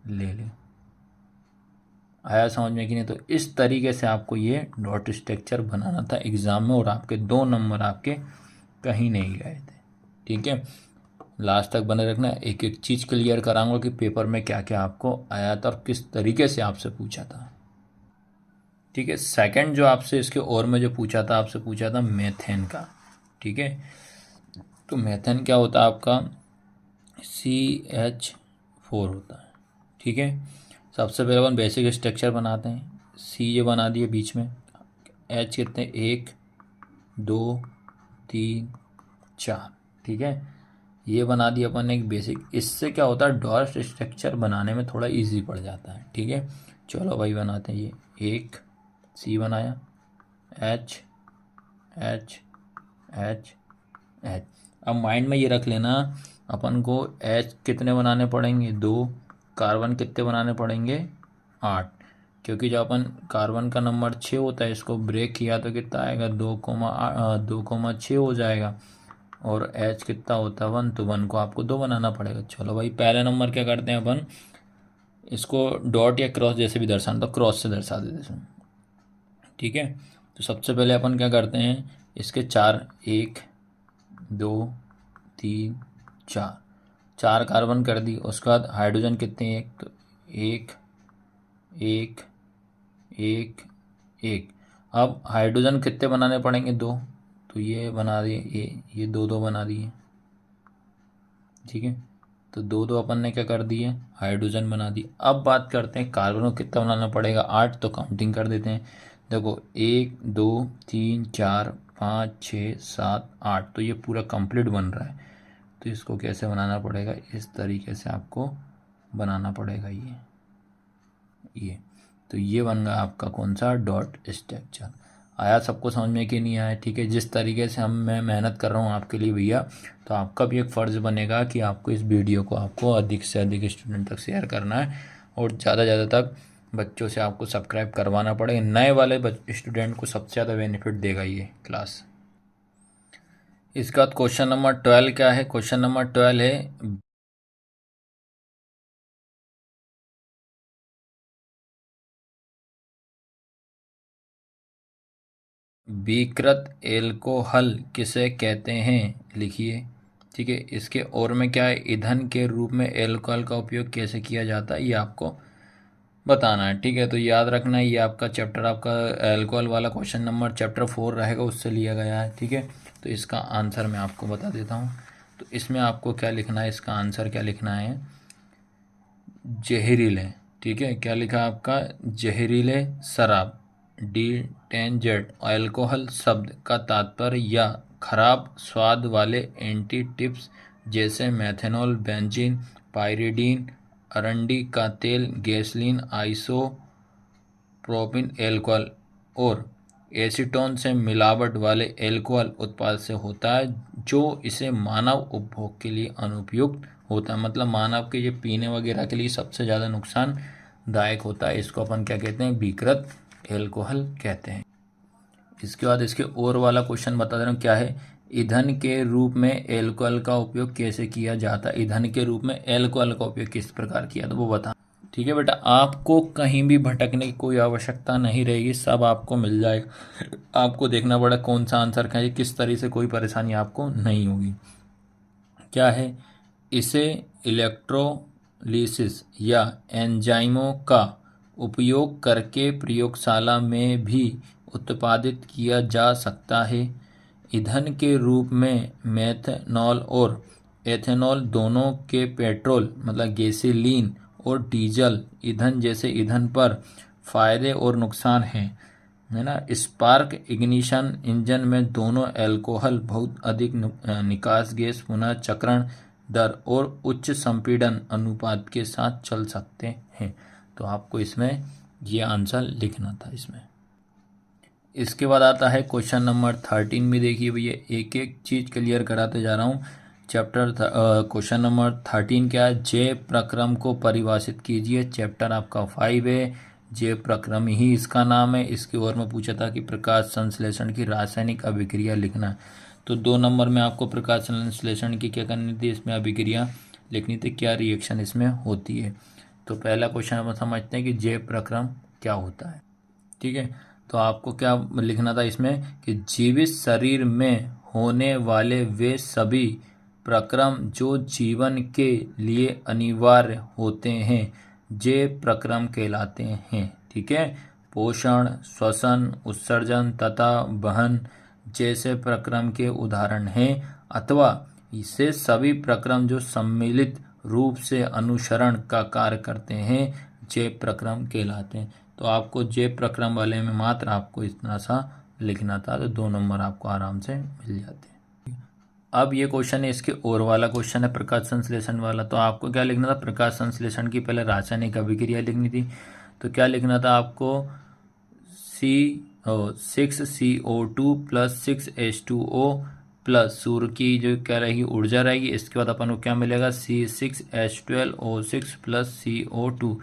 A: ले ले। आया समझ में कि नहीं। तो इस तरीके से आपको ये डॉट स्ट्रक्चर बनाना था एग्ज़ाम में, और आपके 2 नंबर आपके कहीं नहीं गए थे, ठीक है। लास्ट तक बने रखना, एक एक चीज़ क्लियर कराऊंगा कि पेपर में क्या क्या आपको आया था और किस तरीके से आपसे पूछा था, ठीक है। सेकंड जो आपसे इसके और में जो पूछा था, आपसे पूछा था मेथेन का, ठीक है। तो मेथेन क्या होता है आपका, CH4 होता है, ठीक है। सबसे पहले अपन बेसिक स्ट्रक्चर बनाते हैं। सी ये बना दिए बीच में, H कितने, 1 2 3 4, ठीक है। ये बना दिया अपन एक बेसिक। इससे क्या होता है, डॉट स्ट्रक्चर बनाने में थोड़ा इजी पड़ जाता है, ठीक है। चलो भाई बनाते हैं। ये 1 सी बनाया, H H H H। अब माइंड में ये रख लेना, अपन को H कितने बनाने पड़ेंगे, 2। कार्बन कितने बनाने पड़ेंगे, 8। क्योंकि जब अपन कार्बन का नंबर 6 होता है, इसको ब्रेक किया तो कितना आएगा, 2,6 हो जाएगा। और H कितना होता है, 1। तो 1 को आपको 2 बनाना पड़ेगा। चलो भाई पहले नंबर क्या करते हैं अपन, इसको डॉट या क्रॉस जैसे भी दर्शाना, तो क्रॉस से दर्शा देते हैं, ठीक है। तो सबसे पहले अपन क्या करते हैं, इसके 4, 1 2 3 4, 4 कार्बन कर दी। उसके बाद हाइड्रोजन कितने, 1। तो 1 1 1 1। अब हाइड्रोजन कितने बनाने पड़ेंगे, 2। तो ये बना दिए, ये 2 2 बना दिए, ठीक है। तो 2 2 अपन ने क्या कर दिए, हाइड्रोजन बना दी। अब बात करते हैं कार्बन को कितना बनाना पड़ेगा, 8। तो काउंटिंग कर देते हैं। देखो 1 2 3 4 5 6 7 8। तो ये पूरा कंप्लीट बन रहा है। तो इसको कैसे बनाना पड़ेगा, इस तरीके से आपको बनाना पड़ेगा ये। तो ये बन गया आपका कौन सा, डॉट स्ट्रक्चर। आया सबको समझ में कि नहीं आया? ठीक है, जिस तरीके से मैं मेहनत कर रहा हूँ आपके लिए भैया, तो आपका भी एक फ़र्ज़ बनेगा कि आपको इस वीडियो को आपको अधिक से अधिक स्टूडेंट तक शेयर करना है और ज़्यादा ज़्यादा तक बच्चों से आपको सब्सक्राइब करवाना पड़ेगा। नए वाले स्टूडेंट को सबसे ज़्यादा बेनिफिट देगा ये क्लास। इसके बाद क्वेश्चन नंबर 12 क्या है? क्वेश्चन नंबर 12 है विकृत एल्कोहल किसे कहते हैं, लिखिए। ठीक है, इसके और में क्या है, ईंधन के रूप में एल्कोहल का उपयोग कैसे किया जाता है, ये आपको बताना है। ठीक है, तो याद रखना है, ये आपका चैप्टर, आपका एल्कोहल वाला क्वेश्चन नंबर चैप्टर 4 रहेगा, उससे लिया गया है। ठीक है, तो इसका आंसर मैं आपको बता देता हूँ। तो इसमें आपको क्या लिखना है, इसका आंसर क्या लिखना है, जहरीले। ठीक है, क्या लिखा आपका, जहरीले शराब, D10Z। अल्कोहल शब्द का तात्पर्य या खराब स्वाद वाले एंटीटिप्स जैसे मेथनॉल, बेंजीन, पायरिडीन, अरंडी का तेल, गैसोलीन, आइसोप्रोपिन एल्कोहल और एसीटोन से मिलावट वाले एल्कोहल उत्पाद से होता है, जो इसे मानव उपभोग के लिए अनुपयुक्त होता है। मतलब मानव के ये पीने वगैरह के लिए सबसे ज़्यादा नुकसानदायक होता है। इसको अपन क्या कहते हैं, विकृत एल्कोहल कहते हैं। इसके बाद इसके और वाला क्वेश्चन बता दे रहा हूँ, क्या है, ईंधन के रूप में एल्कोहल का उपयोग कैसे किया जाता है, ईंधन के रूप में एल्कोहल का उपयोग किस प्रकार किया, तो वो बता। ठीक है बेटा, आपको कहीं भी भटकने की कोई आवश्यकता नहीं रहेगी, सब आपको मिल जाएगा। आपको देखना पड़ा कौन सा आंसर का है, किस तरह से कोई परेशानी आपको नहीं होगी। क्या है, इसे इलेक्ट्रोलिसिस या एंजाइमों का उपयोग करके प्रयोगशाला में भी उत्पादित किया जा सकता है। ईंधन के रूप में मेथनॉल और एथेनॉल दोनों के पेट्रोल मतलब गैसोलीन और डीजल ईंधन जैसे ईंधन पर फायदे और नुकसान हैं, है ना। स्पार्क इग्निशन इंजन में दोनों अल्कोहल बहुत अधिक निकास गैस पुनः चक्रण दर और उच्च संपीड़न अनुपात के साथ चल सकते हैं। तो आपको इसमें ये आंसर लिखना था इसमें। इसके बाद आता है क्वेश्चन नंबर 13 में। देखिए भैया, एक एक चीज़ क्लियर कराते जा रहा हूँ। चैप्टर क्वेश्चन नंबर 13 क्या है, जे प्रक्रम को परिभाषित कीजिए। चैप्टर आपका 5 है, जे प्रक्रम ही इसका नाम है। इसके ओर में पूछा था कि प्रकाश संश्लेषण की रासायनिक अभिक्रिया लिखना। तो 2 नंबर में आपको प्रकाश संश्लेषण की क्या करनी थी, इसमें अभिक्रिया लिखनी थी, क्या रिएक्शन इसमें होती है। तो पहला क्वेश्चन हम समझते हैं कि जे प्रक्रम क्या होता है। ठीक है, तो आपको क्या लिखना था इसमें कि जीवित शरीर में होने वाले वे सभी प्रक्रम जो जीवन के लिए अनिवार्य होते हैं, जे प्रक्रम कहलाते हैं। ठीक है, पोषण, श्वसन, उत्सर्जन तथा वहन जैसे प्रक्रम के उदाहरण हैं, अथवा इसे सभी प्रक्रम जो सम्मिलित रूप से अनुसरण का कार्य करते हैं, जे प्रक्रम कहलाते हैं। तो आपको जे प्रक्रम वाले में मात्र आपको इतना सा लिखना था, तो 2 नंबर आपको आराम से मिल जाते हैं। अब ये क्वेश्चन है, इसके और वाला क्वेश्चन है प्रकाश संश्लेषण वाला। तो आपको क्या लिखना था, प्रकाश संश्लेषण की पहले रासायनिक अभिक्रिया लिखनी थी। तो क्या लिखना था आपको, 6CO2 प्लस 6H2O प्लस सूर्य की जो क्या रहेगी, ऊर्जा रहेगी। इसके बाद अपन को क्या मिलेगा, C6H12O6 प्लस CO2।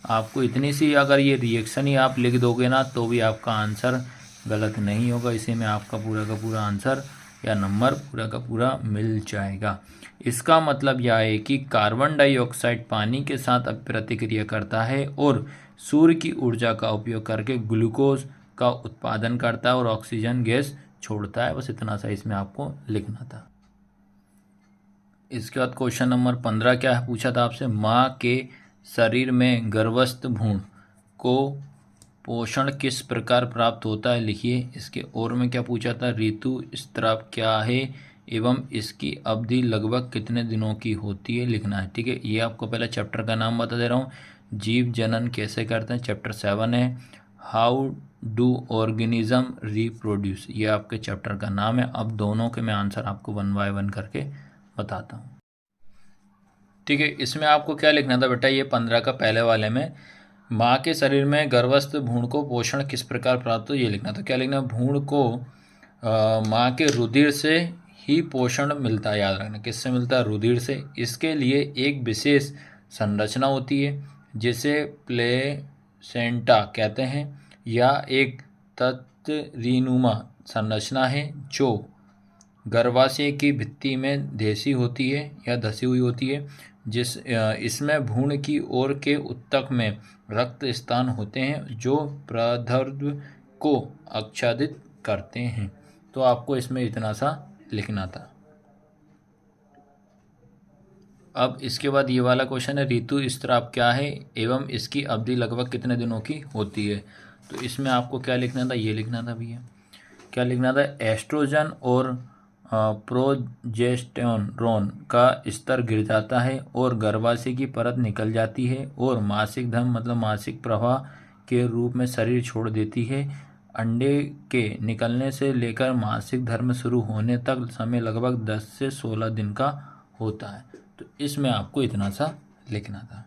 A: आपको इतनी सी अगर ये रिएक्शन ही आप लिख दोगे ना, तो भी आपका आंसर गलत नहीं होगा। इसी में आपका पूरा का पूरा आंसर या नंबर पूरा का पूरा मिल जाएगा। इसका मतलब यह है कि कार्बन डाइऑक्साइड पानी के साथ प्रतिक्रिया करता है और सूर्य की ऊर्जा का उपयोग करके ग्लूकोज का उत्पादन करता है और ऑक्सीजन गैस छोड़ता है। बस इतना सा इसमें आपको लिखना था। इसके बाद क्वेश्चन नंबर 15 क्या है, पूछा था आपसे, माँ के शरीर में गर्भस्थ भ्रूण को पोषण किस प्रकार प्राप्त होता है, लिखिए। इसके और में क्या पूछा था, ऋतुस्राव क्या है एवं इसकी अवधि लगभग कितने दिनों की होती है, लिखना है। ठीक है, ये आपको पहले चैप्टर का नाम बता दे रहा हूँ, जीव जनन कैसे करते हैं, चैप्टर 7 है। हाउ डू ऑर्गेनिज्म रिप्रोड्यूस, ये आपके चैप्टर का नाम है। अब दोनों के मैं आंसर आपको 1 बाय 1 करके बताता हूँ। ठीक है, इसमें आपको क्या लिखना था बेटा, ये 15 का पहले वाले में माँ के शरीर में गर्भस्थ भ्रूण को पोषण किस प्रकार प्राप्त हो, ये लिखना था। क्या लिखना, भ्रूण को माँ के रुधिर से ही पोषण मिलता है। याद रखना, किससे मिलता है, रुधिर से। इसके लिए एक विशेष संरचना होती है जिसे प्लेसेंटा कहते हैं, या एक तंत्रिनुमा संरचना है जो गर्भाशय की भित्ति में धसी होती है या धसी हुई होती है, इसमें भ्रूण की ओर के ऊतक में रक्त स्थान होते हैं जो प्रदर्भ को आच्छादित करते हैं। तो आपको इसमें इतना सा लिखना था। अब इसके बाद ये वाला क्वेश्चन है, ऋतुस्राव क्या है एवं इसकी अवधि लगभग कितने दिनों की होती है। तो इसमें आपको क्या लिखना था, ये लिखना था भैया, क्या लिखना था, एस्ट्रोजन और प्रोजेस्टेरोन का स्तर गिर जाता है और गर्भाशय की परत निकल जाती है और मासिक धर्म मतलब मासिक प्रवाह के रूप में शरीर छोड़ देती है। अंडे के निकलने से लेकर मासिक धर्म शुरू होने तक समय लगभग 10 से 16 दिन का होता है। तो इसमें आपको इतना सा लिखना था।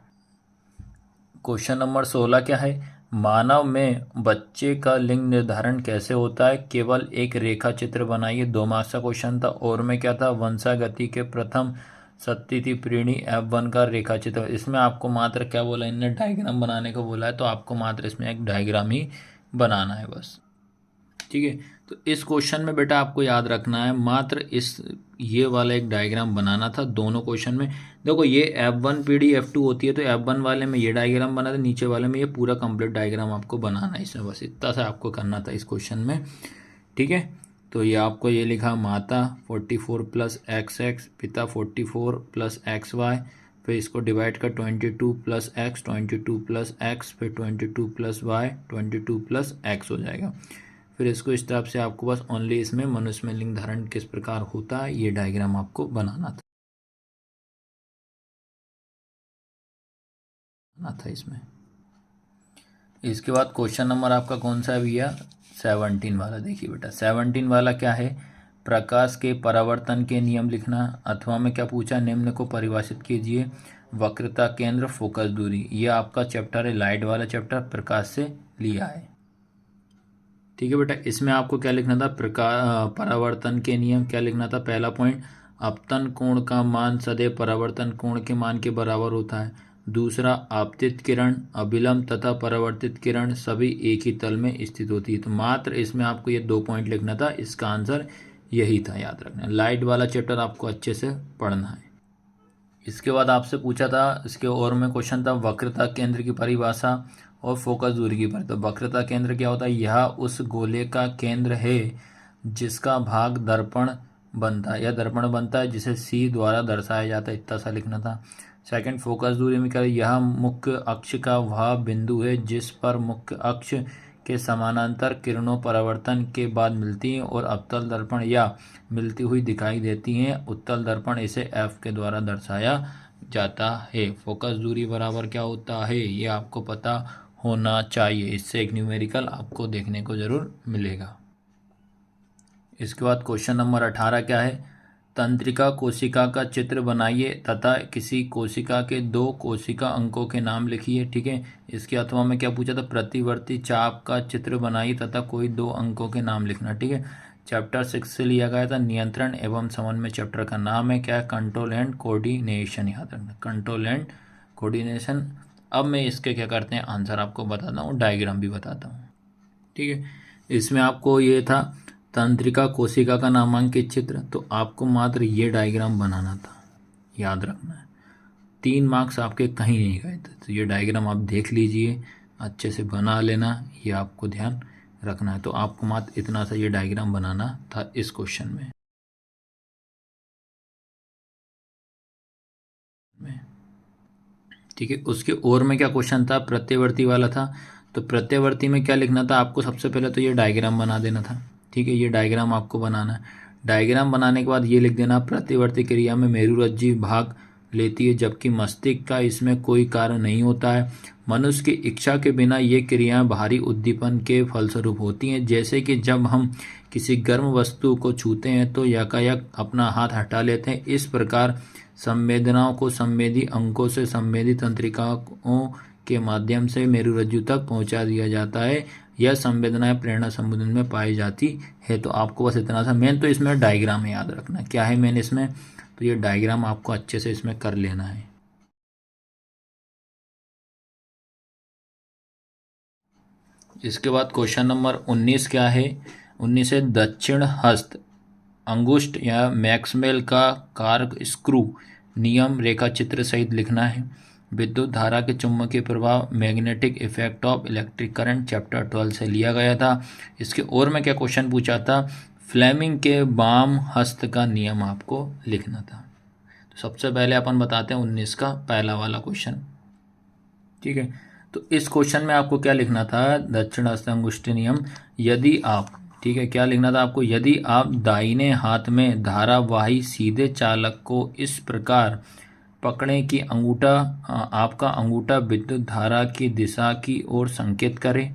A: क्वेश्चन नंबर 16 क्या है, मानव में बच्चे का लिंग निर्धारण कैसे होता है, केवल एक रेखा चित्र बनाइए। 2 मार्क्स का क्वेश्चन था। और में क्या था, वंशागति के प्रथम सत्ती प्रीणी F1 का रेखा चित्र। इसमें आपको मात्र क्या बोला, इनने डायग्राम बनाने को बोला है, तो आपको मात्र इसमें एक डायग्राम ही बनाना है बस। ठीक है, तो इस क्वेश्चन में बेटा आपको याद रखना है मात्र ये वाला एक डायग्राम बनाना था दोनों क्वेश्चन में। देखो ये F1 पीढ़ी F2 होती है, तो F1 वाले में ये डायग्राम बना था, नीचे वाले में ये पूरा कंप्लीट डायग्राम आपको बनाना है इसमें, बस इतना सा आपको करना था इस क्वेश्चन में। ठीक है, तो ये आपको ये लिखा, माता 44 + XX, पिता 44 + XY, फिर इसको डिवाइड कर 22 + X, 22 + X, फिर 22 + Y, 22 + X हो जाएगा। फिर इसको इस तरफ से आपको बस ओनली इसमें मनुष्य में लिंग धारण किस प्रकार होता है ये डायग्राम आपको बनाना था इसमें। इसके बाद क्वेश्चन नंबर आपका कौन सा है भैया, 17 वाला। देखिए बेटा 17 वाला क्या है, प्रकाश के परावर्तन के नियम लिखना। अथवा में क्या पूछा, निम्न को परिभाषित कीजिए। वक्रता, केंद्र, फोकस दूरी, ये आपका चैप्टर है, लाइट वाला चैप्टर, प्रकाश से लिया है। ठीक है बेटा, इसमें आपको क्या लिखना था, परावर्तन के नियम क्या लिखना था। पहला पॉइंट, अपतन कोण का मान सदैव परावर्तन कोण के मान के बराबर होता है। दूसरा, आपतित किरण, अभिलंब तथा परावर्तित किरण सभी एक ही तल में स्थित होती है। तो मात्र इसमें आपको ये 2 पॉइंट लिखना था, इसका आंसर यही था, याद रखना। लाइट वाला चैप्टर आपको अच्छे से पढ़ना है। इसके बाद आपसे पूछा था, इसके और में क्वेश्चन था, वक्रता केंद्र की परिभाषा और फोकस दूरी की परिभाषा। तो वक्रता केंद्र क्या होता है, यह उस गोले का केंद्र है जिसका भाग दर्पण बनता है या दर्पण बनता है, जिसे C द्वारा दर्शाया जाता है, इतना सा लिखना था। सेकंड, फोकस दूरी में क्या, यह मुख्य अक्ष का वह बिंदु है जिस पर मुख्य अक्ष के समानांतर किरणों परावर्तन के बाद मिलती हैं और अवतल दर्पण या मिलती हुई दिखाई देती हैं। उत्तल दर्पण इसे F के द्वारा दर्शाया जाता है। फोकस दूरी बराबर क्या होता है ये आपको पता होना चाहिए, इससे एक न्यूमेरिकल आपको देखने को जरूर मिलेगा। इसके बाद क्वेश्चन नंबर 18 क्या है, तंत्रिका कोशिका का चित्र बनाइए तथा किसी कोशिका के 2 कोशिका अंकों के नाम लिखिए। ठीक है, इसके अथवा में क्या पूछा था, प्रतिवर्ती चाप का चित्र बनाइए तथा कोई 2 अंकों के नाम लिखना। ठीक है, चैप्टर 6 से लिया गया था, नियंत्रण एवं समन्वय चैप्टर का नाम है क्या, कंट्रोल एंड कोऑर्डिनेशन। याद रखना, कंट्रोल एंड कोऑर्डिनेशन। अब मैं इसके क्या करते हैं आंसर आपको बताता हूँ, डायग्राम भी बताता हूँ। ठीक है, इसमें आपको ये था तंत्रिका कोशिका का नामांकित चित्र, तो आपको मात्र ये डायग्राम बनाना था, याद रखना है। 3 मार्क्स आपके कहीं नहीं गए थे, तो ये डायग्राम आप देख लीजिए, अच्छे से बना लेना, ये आपको ध्यान रखना है। तो आपको मात्र इतना सा ये डायग्राम बनाना था इस क्वेश्चन में। ठीक है, उसके और में क्या क्वेश्चन था, प्रत्यवर्ती वाला था। तो प्रत्यवर्ती में क्या लिखना था आपको, सबसे पहले तो ये डायग्राम बना देना था। ठीक है, ये डायग्राम आपको बनाना है। डायग्राम बनाने के बाद ये लिख देना, प्रतिवर्ती क्रिया में मेरुरज्जु भाग लेती है जबकि मस्तिष्क का इसमें कोई कार्य नहीं होता है। मनुष्य की इच्छा के बिना ये क्रियाएं बाहरी उद्दीपन के फलस्वरूप होती हैं। जैसे कि जब हम किसी गर्म वस्तु को छूते हैं तो यकायक अपना हाथ हटा लेते हैं। इस प्रकार संवेदनाओं को संवेदी अंगों से संवेदी तंत्रिकाओं के माध्यम से मेरुरज्जु तक पहुंचा दिया जाता है। यह संवेदनाएं प्रेरणा संबंधन में पाई जाती है। तो आपको बस इतना सा मेन तो इसमें डायग्राम याद रखना क्या है मेन इसमें, तो ये डायग्राम आपको अच्छे से इसमें कर लेना है। इसके बाद क्वेश्चन नंबर 19 क्या है, 19 है दक्षिण हस्त अंगुष्ठ या मैक्सवेल का कार्क स्क्रू नियम रेखा चित्र सहित लिखना है। विद्युत धारा के चुंबकीय प्रभाव magnetic effect of electric current chapter 12 से लिया गया था। इसके और में क्या क्वेश्चन पूछा था, फ्लेमिंग के वाम हस्त का नियम आपको लिखना था। तो सबसे पहले अपन बताते हैं 19 का पहला वाला क्वेश्चन, ठीक है। तो इस क्वेश्चन में आपको क्या लिखना था, दक्षिण हस्त अंगुष्ठ नियम, यदि आप, ठीक है, क्या लिखना था आपको, यदि आप दाहिने हाथ में धारावाही सीधे चालक को इस प्रकार पकड़ें कि अंगूठा आपका अंगूठा विद्युत धारा की दिशा की ओर संकेत करे,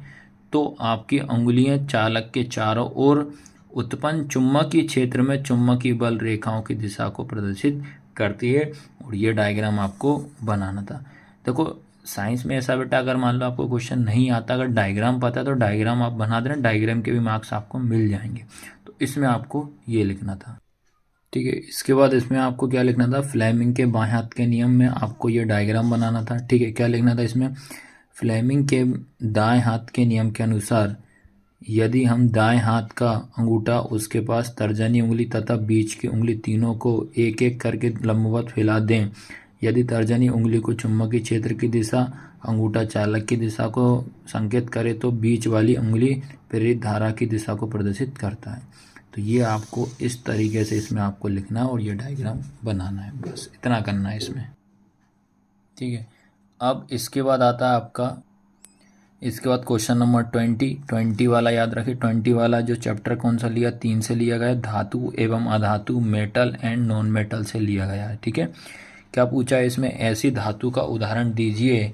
A: तो आपकी अंगुलियां चालक के चारों ओर उत्पन्न चुंबकीय क्षेत्र में चुंबकीय बल रेखाओं की दिशा को प्रदर्शित करती है। और ये डायग्राम आपको बनाना था। देखो साइंस में ऐसा बेटा, अगर मान लो आपको क्वेश्चन नहीं आता, अगर डायग्राम पता है तो डायग्राम आप बना देना, डायग्राम के भी मार्क्स आपको मिल जाएंगे। तो इसमें आपको ये लिखना था, ठीक है। इसके बाद इसमें आपको क्या लिखना था, फ्लेमिंग के बाएं हाथ के नियम में आपको ये डायग्राम बनाना था, ठीक है। क्या लिखना था इसमें, फ्लेमिंग के दाएं हाथ के नियम के अनुसार यदि हम दाएं हाथ का अंगूठा उसके पास तर्जनी उंगली तथा बीच की उंगली तीनों को एक एक करके लंबवत फैला दें, यदि तर्जनी उंगली को चुंबकीय क्षेत्र की दिशा, अंगूठा चालक की दिशा को संकेत करे तो बीच वाली उंगली प्रेरित धारा की दिशा को प्रदर्शित करता है। तो ये आपको इस तरीके से इसमें आपको लिखना है और ये डायग्राम बनाना है, बस इतना करना है इसमें, ठीक है। अब इसके बाद आता है आपका, इसके बाद क्वेश्चन नंबर 20 वाला याद रखिए। 20 वाला जो चैप्टर कौन सा लिया, 3 से लिया गया, धातु एवं अधातु, मेटल एंड नॉन मेटल से लिया गया है, ठीक है। क्या पूछा है इसमें, ऐसी धातु का उदाहरण दीजिए,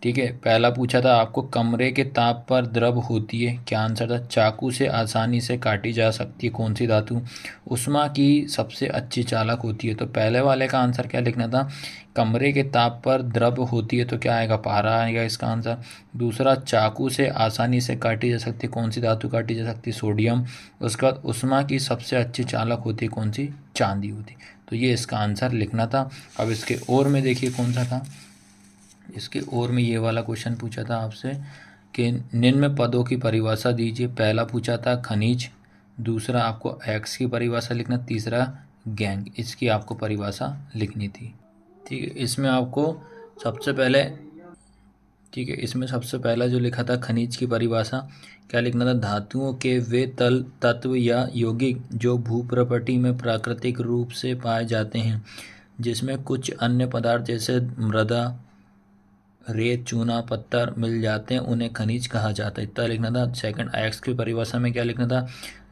A: ठीक है। पहला पूछा था आपको कमरे के ताप पर द्रव होती है, क्या आंसर था, चाकू से आसानी से काटी जा सकती है, कौन सी धातु, उष्मा की सबसे अच्छी चालक होती है। तो पहले वाले का आंसर क्या लिखना था, कमरे के ताप पर द्रव होती है, तो क्या आएगा, पारा आएगा इसका आंसर। दूसरा, चाकू से आसानी से काटी जा सकती है, कौन सी धातु काटी जा सकती है, सोडियम। उसके बाद उष्मा की सबसे अच्छी चालक होती है, कौन सी, चांदी होती। तो ये इसका आंसर लिखना था। अब इसके और में देखिए कौन सा था, इसके और में ये वाला क्वेश्चन पूछा था आपसे कि निम्न पदों की परिभाषा दीजिए। पहला पूछा था खनिज, दूसरा आपको एक्स की परिभाषा लिखना, तीसरा गैंग, इसकी आपको परिभाषा लिखनी थी, ठीक है। इसमें आपको सबसे पहले, ठीक है, इसमें सबसे पहला जो लिखा था खनिज की परिभाषा, क्या लिखना था, धातुओं के वे तल तत्व या यौगिक जो भूप्रपटी में प्राकृतिक रूप से पाए जाते हैं, जिसमें कुछ अन्य पदार्थ जैसे मृदा, रेत, चूना, पत्थर मिल जाते हैं, उन्हें खनिज कहा जाता है, इतना लिखना था। सेकंड, एक्स की परिभाषा में क्या लिखना था,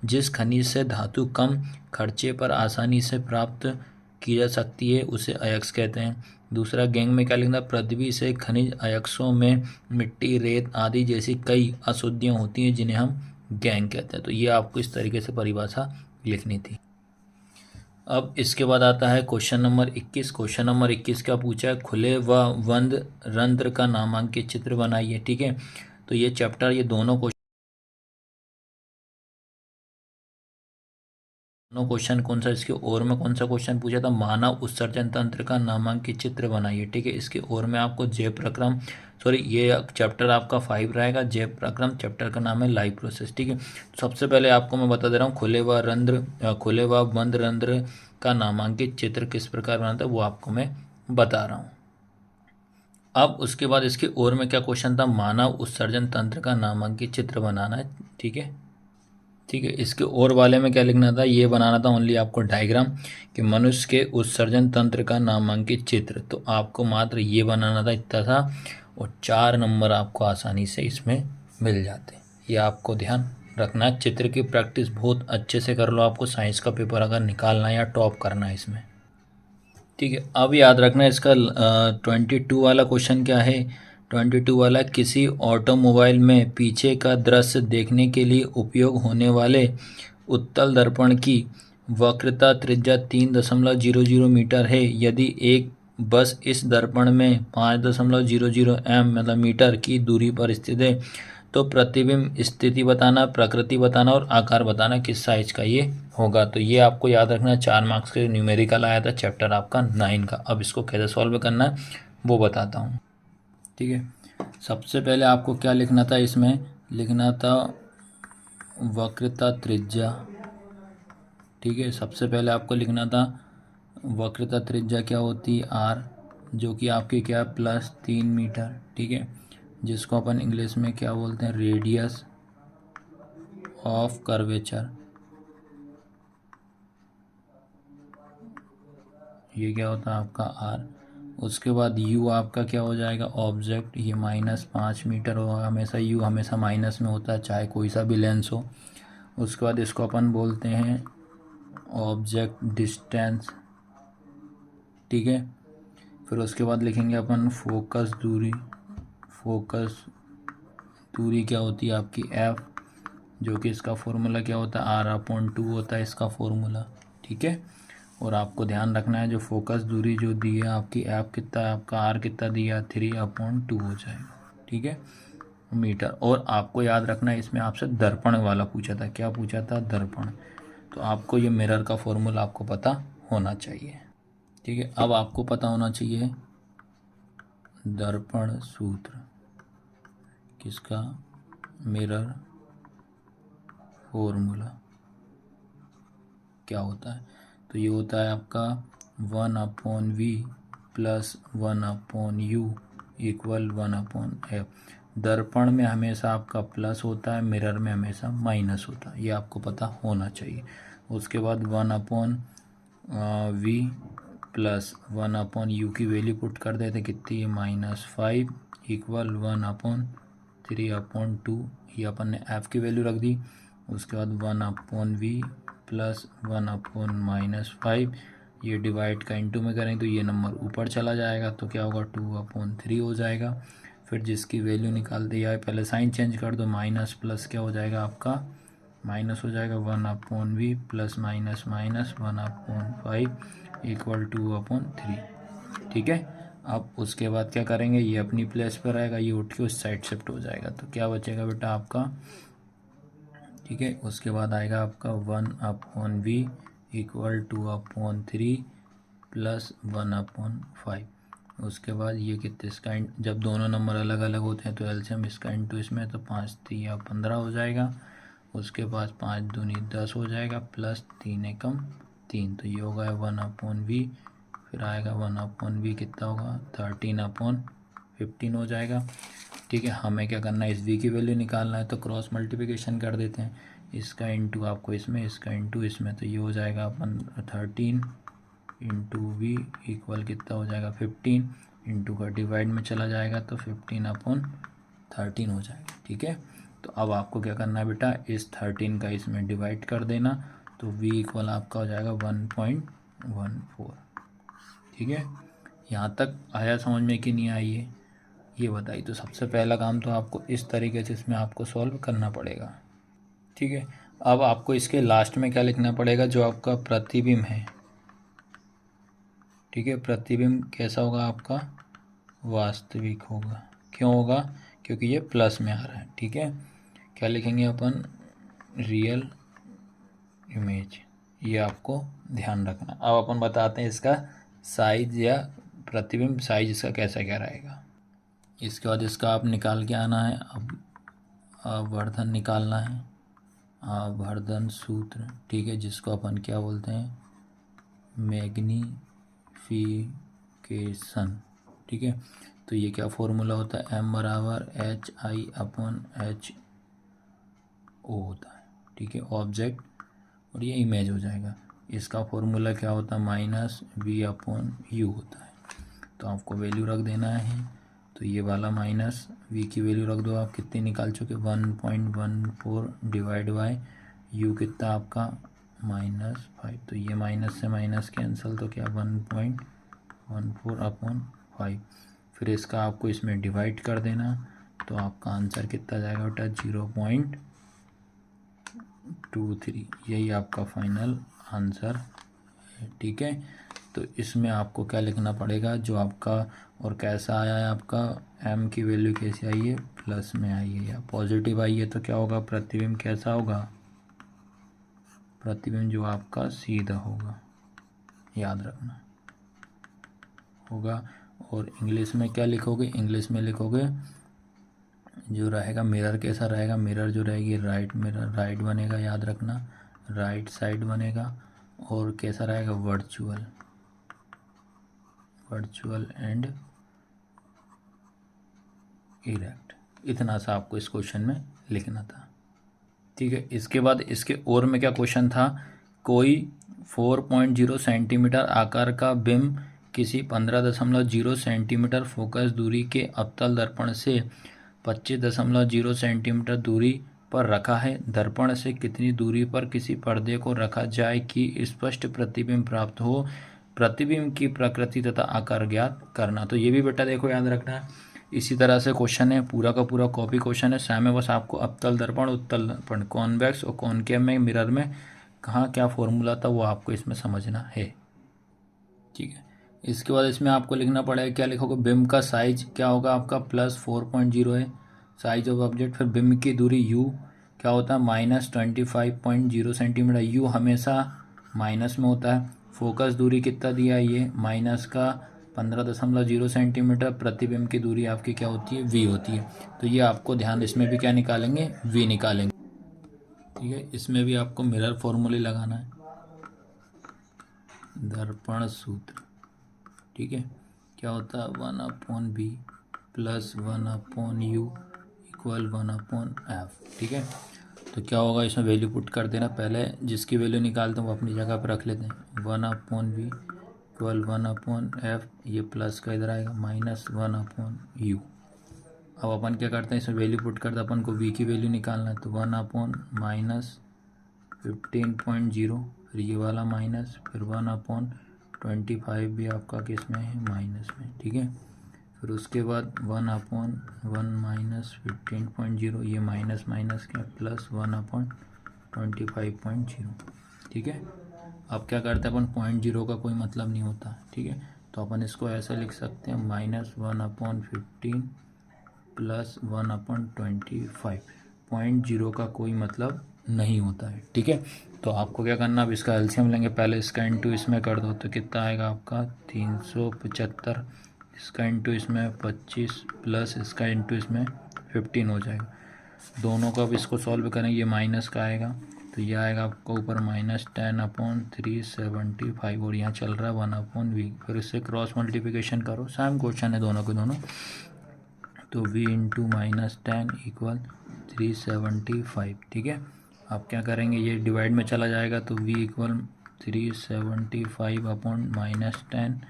A: जिस खनिज से धातु कम खर्चे पर आसानी से प्राप्त की जा सकती है उसे अयस्क कहते हैं। दूसरा, गैंग में क्या लिखना, पृथ्वी से खनिज अयस्कों में मिट्टी, रेत आदि जैसी कई अशुद्धियाँ होती हैं जिन्हें हम गैंग कहते हैं। तो ये आपको इस तरीके से परिभाषा लिखनी थी। अब इसके बाद आता है क्वेश्चन नंबर 21। क्वेश्चन नंबर 21 क्या पूछा है, खुले व बंद रंध्र का नामांकित चित्र बनाइए, ठीक है। तो ये चैप्टर, ये दोनों क्वेश्चन कौन सा, इसके और में कौन सा क्वेश्चन पूछा था, मानव उत्सर्जन तंत्र का नामांकित चित्र बनाइए, ठीक है। इसके और में आपको जैव प्रक्रम, सॉरी ये चैप्टर आपका 5 रहेगा, जैव प्रक्रम, चैप्टर का नाम है लाइफ प्रोसेस, ठीक है। सबसे पहले आपको मैं बता दे रहा हूँ खुले व बंद रंध्र का नामांकित चित्र किस प्रकार बनाता है, वो आपको मैं बता रहा हूँ। अब उसके बाद इसके और में क्या क्वेश्चन था, मानव उत्सर्जन तंत्र का नामांकित चित्र बनाना है, ठीक है, ठीक है। इसके और वाले में क्या लिखना था, ये बनाना था ओनली आपको डायग्राम कि मनुष्य के उत्सर्जन तंत्र का नामांकित चित्र, तो आपको मात्र ये बनाना था, इतना था, और 4 नंबर आपको आसानी से इसमें मिल जाते। ये आपको ध्यान रखना है, चित्र की प्रैक्टिस बहुत अच्छे से कर लो, आपको साइंस का पेपर अगर निकालना है या टॉप करना है इसमें, ठीक है। अब याद रखना इसका 22 वाला क्वेश्चन क्या है, 22 वाला, किसी ऑटोमोबाइल में पीछे का दृश्य देखने के लिए उपयोग होने वाले उत्तल दर्पण की वक्रता त्रिज्या 3.00 मीटर है। यदि एक बस इस दर्पण में 5.00 मतलब मीटर की दूरी पर स्थित है तो प्रतिबिंब स्थिति बताना, प्रकृति बताना और आकार बताना किस साइज का ये होगा। तो ये आपको याद रखना, 4 मार्क्स के न्यूमेरिकल आया था चैप्टर आपका 9 का। अब इसको कैसे सॉल्व करना है वो बताता हूँ। ठीक है, सबसे पहले आपको क्या लिखना था, इसमें लिखना था वक्रता त्रिज्या। ठीक है, सबसे पहले आपको लिखना था वक्रता त्रिज्या क्या होती है, आर, जो कि आपकी क्या है +3 मीटर। ठीक है, जिसको अपन इंग्लिश में क्या बोलते हैं, रेडियस ऑफ कर्वेचर। ये क्या होता है आपका आर। उसके बाद यू आपका क्या हो जाएगा, ऑब्जेक्ट, ये -5 मीटर होगा। हमेशा यू हमेशा माइनस में होता है चाहे कोई सा भी लेंस हो। उसके बाद इसको अपन बोलते हैं ऑब्जेक्ट डिस्टेंस। ठीक है, फिर उसके बाद लिखेंगे अपन फोकस दूरी। फोकस दूरी क्या होती है आपकी एफ, जो कि इसका फॉर्मूला क्या होता है R/2 होता है इसका फॉर्मूला। ठीक है, और आपको ध्यान रखना है जो फोकस दूरी जो दी है आपकी एफ कितना है, आपका आर कितना दिया 3/2 हो जाएगा। ठीक है, मीटर। और आपको याद रखना है इसमें आपसे दर्पण वाला पूछा था, क्या पूछा था, दर्पण। तो आपको ये मिरर का फॉर्मूला आपको पता होना चाहिए। ठीक है, अब आपको पता होना चाहिए दर्पण सूत्र किसका, मिरर फॉर्मूला क्या होता है। तो ये होता है आपका 1/v + 1/u = 1/f। दर्पण में हमेशा आपका प्लस होता है, मिरर में हमेशा माइनस होता है, ये आपको पता होना चाहिए। उसके बाद 1/v + 1/u की वैल्यू पुट कर देते कितनी है, -5 = 1/3/2। ये अपन ने f की वैल्यू रख दी। उसके बाद 1/v + 1/-5, ये डिवाइड का इनटू में करें तो ये नंबर ऊपर चला जाएगा, तो क्या होगा 2/3 हो जाएगा। फिर जिसकी वैल्यू निकाल दी है, पहले साइन चेंज कर दो, माइनस प्लस क्या हो जाएगा आपका, माइनस हो जाएगा 1/v + -(-1/5 = 2/3। ठीक है, अब उसके बाद क्या करेंगे, ये अपनी प्लेस पर आएगा, ये उठ के उस साइड शिफ्ट हो जाएगा, तो क्या बचेगा बेटा आपका। ठीक है, उसके बाद आएगा आपका 1/v = 2/3 + 1/5। उसके बाद ये कितने इसका, जब दोनों नंबर अलग अलग होते हैं तो एलसीएम इसका इंटू इसमें, तो 5×3 = 15 हो जाएगा। उसके बाद 5×2 = 10 हो जाएगा, प्लस 3 एकम 3, तो ये होगा 1/v। फिर आएगा 1/v कितना होगा, 13/15 हो जाएगा। ठीक है, हमें क्या करना है, इस v की वैल्यू निकालना है, तो क्रॉस मल्टीप्लिकेशन कर देते हैं, इसका इंटू आपको इसमें, इसका इंटू इसमें, तो ये हो जाएगा अपन 13 × v = कितना हो जाएगा 15, इंटू का डिवाइड में चला जाएगा तो 15/13 हो जाएगा। ठीक है, तो अब आपको क्या करना है बेटा, इस 13 का इसमें डिवाइड कर देना, तो v = आपका हो जाएगा 1.14। ठीक है, यहाँ तक आया समझ में कि नहीं आई है, ये बताइए। तो सबसे पहला काम तो आपको इस तरीके से इसमें आपको सॉल्व करना पड़ेगा। ठीक है, अब आपको इसके लास्ट में क्या लिखना पड़ेगा, जो आपका प्रतिबिंब है। ठीक है, प्रतिबिंब कैसा होगा आपका, वास्तविक होगा। क्यों होगा, क्योंकि ये प्लस में आ रहा है। ठीक है, क्या लिखेंगे अपन, रियल इमेज, ये आपको ध्यान रखना। अब अपन बताते हैं इसका साइज या प्रतिबिंब साइज इसका कैसा क्या रहेगा। इसके बाद इसका आप निकाल के आना है, अब आवर्धन निकालना है, आवर्धन सूत्र। ठीक है, जिसको अपन क्या बोलते हैं, मैग्नीफिकेशन। ठीक है, तो ये क्या फॉर्मूला होता है, m = HI/H O होता है। ठीक है, ऑब्जेक्ट और ये इमेज हो जाएगा। इसका फॉर्मूला क्या होता है, -v/u होता है। तो आपको वैल्यू रख देना है, तो ये वाला -v की वैल्यू रख दो, आप कितनी निकाल चुके, 1.14 डिवाइड बाय u कितना आपका -5, तो ये माइनस से माइनस कैंसिल, तो क्या 1.14/5। फिर इसका आपको इसमें डिवाइड कर देना, तो आपका आंसर कितना जाएगा बेटा 0.23। यही आपका फाइनल आंसर है। ठीक है, तो इसमें आपको क्या लिखना पड़ेगा, जो आपका और कैसा आया है आपका m की वैल्यू कैसी आई है, प्लस में आई है या पॉजिटिव आई है, तो क्या होगा प्रतिबिंब कैसा होगा, प्रतिबिंब जो आपका सीधा होगा, याद रखना होगा। और इंग्लिश में क्या लिखोगे, इंग्लिश में लिखोगे जो रहेगा मिरर कैसा रहेगा, मिरर जो रहेगी राइट मिरर, राइट बनेगा, याद रखना राइट साइड बनेगा। और कैसा रहेगा वर्चुअल, वर्चुअल एंड इरेक्ट। इतना सा आपको इस क्वेश्चन में लिखना था। ठीक है, इसके बाद इसके और में क्या क्वेश्चन था, कोई 4.0 सेंटीमीटर आकार का बिंब किसी 15.0 सेंटीमीटर फोकस दूरी के अवतल दर्पण से 25.0 सेंटीमीटर दूरी पर रखा है। दर्पण से कितनी दूरी पर किसी पर्दे को रखा जाए कि स्पष्ट प्रतिबिंब प्राप्त हो, प्रतिबिंब की प्रकृति तथा आकार ज्ञात करना। तो ये भी बेटा देखो याद रखना है, इसी तरह से क्वेश्चन है, पूरा का पूरा कॉपी क्वेश्चन है, सेम है, बस आपको अवतल दर्पण, उत्तल दर्पण, कॉन्वेक्स और कॉनकेव में, मिरर में कहाँ क्या फॉर्मूला था वो आपको इसमें समझना है। ठीक है, इसके बाद इसमें आपको लिखना पड़ेगा, क्या लिखोगे, बिंब का साइज क्या होगा आपका +4.0 है साइज ऑफ ऑब्जेक्ट। फिर बिंब की दूरी u क्या होता है -25.0 सेंटीमीटर, u हमेशा माइनस में होता है। फोकस दूरी कितना दिया है ये माइनस का 15.0 सेंटीमीटर, प्रतिबिंब की दूरी आपकी क्या होती है v होती है। तो ये आपको ध्यान, इसमें भी क्या निकालेंगे v निकालेंगे। ठीक है, इसमें भी आपको मिरर फॉर्मूले लगाना है, दर्पण सूत्र। ठीक है, क्या होता है 1/b + 1/u = 1/f। ठीक है, तो क्या होगा, इसमें वैल्यू पुट कर देना, पहले जिसकी वैल्यू निकालते हैं वो अपनी जगह पर रख लेते हैं। 1/b = 1/f, ये प्लस का इधर आएगा -1/u। अब अपन क्या करते हैं, इसमें वैल्यू पुट करते हैं, अपन को v की वैल्यू निकालना है, तो 1/-15.0, फिर ये वाला माइनस, फिर 1/25 भी आपका किस में है माइनस में। ठीक है, फिर उसके बाद 1/1 - 15.0, ये माइनस माइनस क्या प्लस 1/25.0। ठीक है, अब क्या करते हैं अपन, 0.0 का कोई मतलब नहीं होता। ठीक है, तो अपन इसको ऐसा लिख सकते हैं -1/15 + 1/25, 0.0 का कोई मतलब नहीं होता है। ठीक है, तो आपको क्या करना, अब इसका एलसीएम लेंगे, पहले इसका इंटू इसमें कर दो, तो कितना आएगा आपका 375, इसका इंटू इसमें 25 प्लस इसका इंटू इसमें 15 हो जाएगा। दोनों का अब इसको सॉल्व करेंगे, ये माइनस का आएगा, तो ये आएगा आपको ऊपर -10/375, और यहाँ चल रहा है 1/v। फिर इससे क्रॉस मल्टीप्लिकेशन करो, सेम क्वेश्चन है दोनों के दोनों, तो v × -10 = 375। ठीक है, आप क्या करेंगे, ये डिवाइड में चला जाएगा, तो v = 375/-10,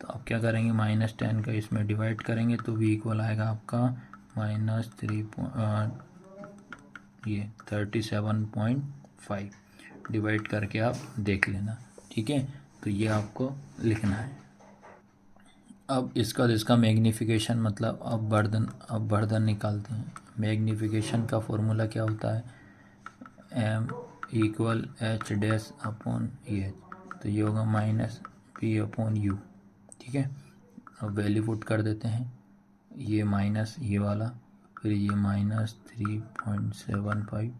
A: तो आप क्या करेंगे -10 का इसमें डिवाइड करेंगे, तो v = आएगा आपका -37.5 डिवाइड करके आप देख लेना। ठीक है, तो ये आपको लिखना है। अब इसका मैग्नीफिकेशन मतलब अब वर्धन निकालते हैं। मैग्नीफिकेशन का फॉर्मूला क्या होता है, m = h'/h, तो ये होगा -p/u। ठीक है, अब वैल्यू पुट कर देते हैं, ये माइनस ये वाला, फिर ये -3.75,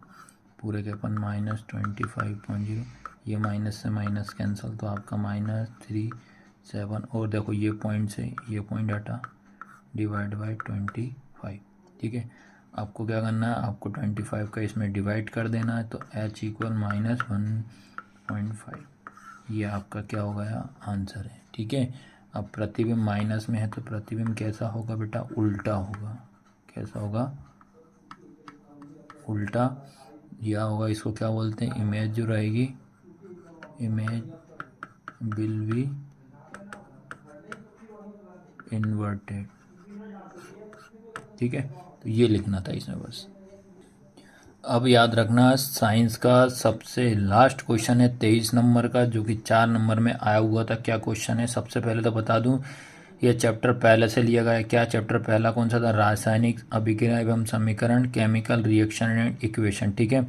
A: पूरे के अपन -25.0, ये माइनस से माइनस कैंसिल, तो आपका -3.7, और देखो ये पॉइंट से ये पॉइंट हटा, डिवाइड बाय 25। ठीक है, आपको क्या करना है, आपको 25 का इसमें डिवाइड कर देना है, तो h = -1.5, ये आपका क्या हो गया आंसर है। ठीक है, अब प्रतिबिंब माइनस में है, तो प्रतिबिंब कैसा होगा बेटा, उल्टा होगा। कैसा होगा, उल्टा, या होगा, इसको क्या बोलते हैं, इमेज जो रहेगी, इमेज विल बी इन्वर्टेड। ठीक है, तो ये लिखना था इसमें बस। अब याद रखना, साइंस का सबसे लास्ट क्वेश्चन है 23 नंबर का, जो कि 4 नंबर में आया हुआ था। क्या क्वेश्चन है, सबसे पहले तो बता दूं, ये चैप्टर पहले से लिया गया है। क्या चैप्टर पहला कौन सा था? रासायनिक अभिक्रिया एवं समीकरण, केमिकल रिएक्शन एंड इक्वेशन। ठीक है,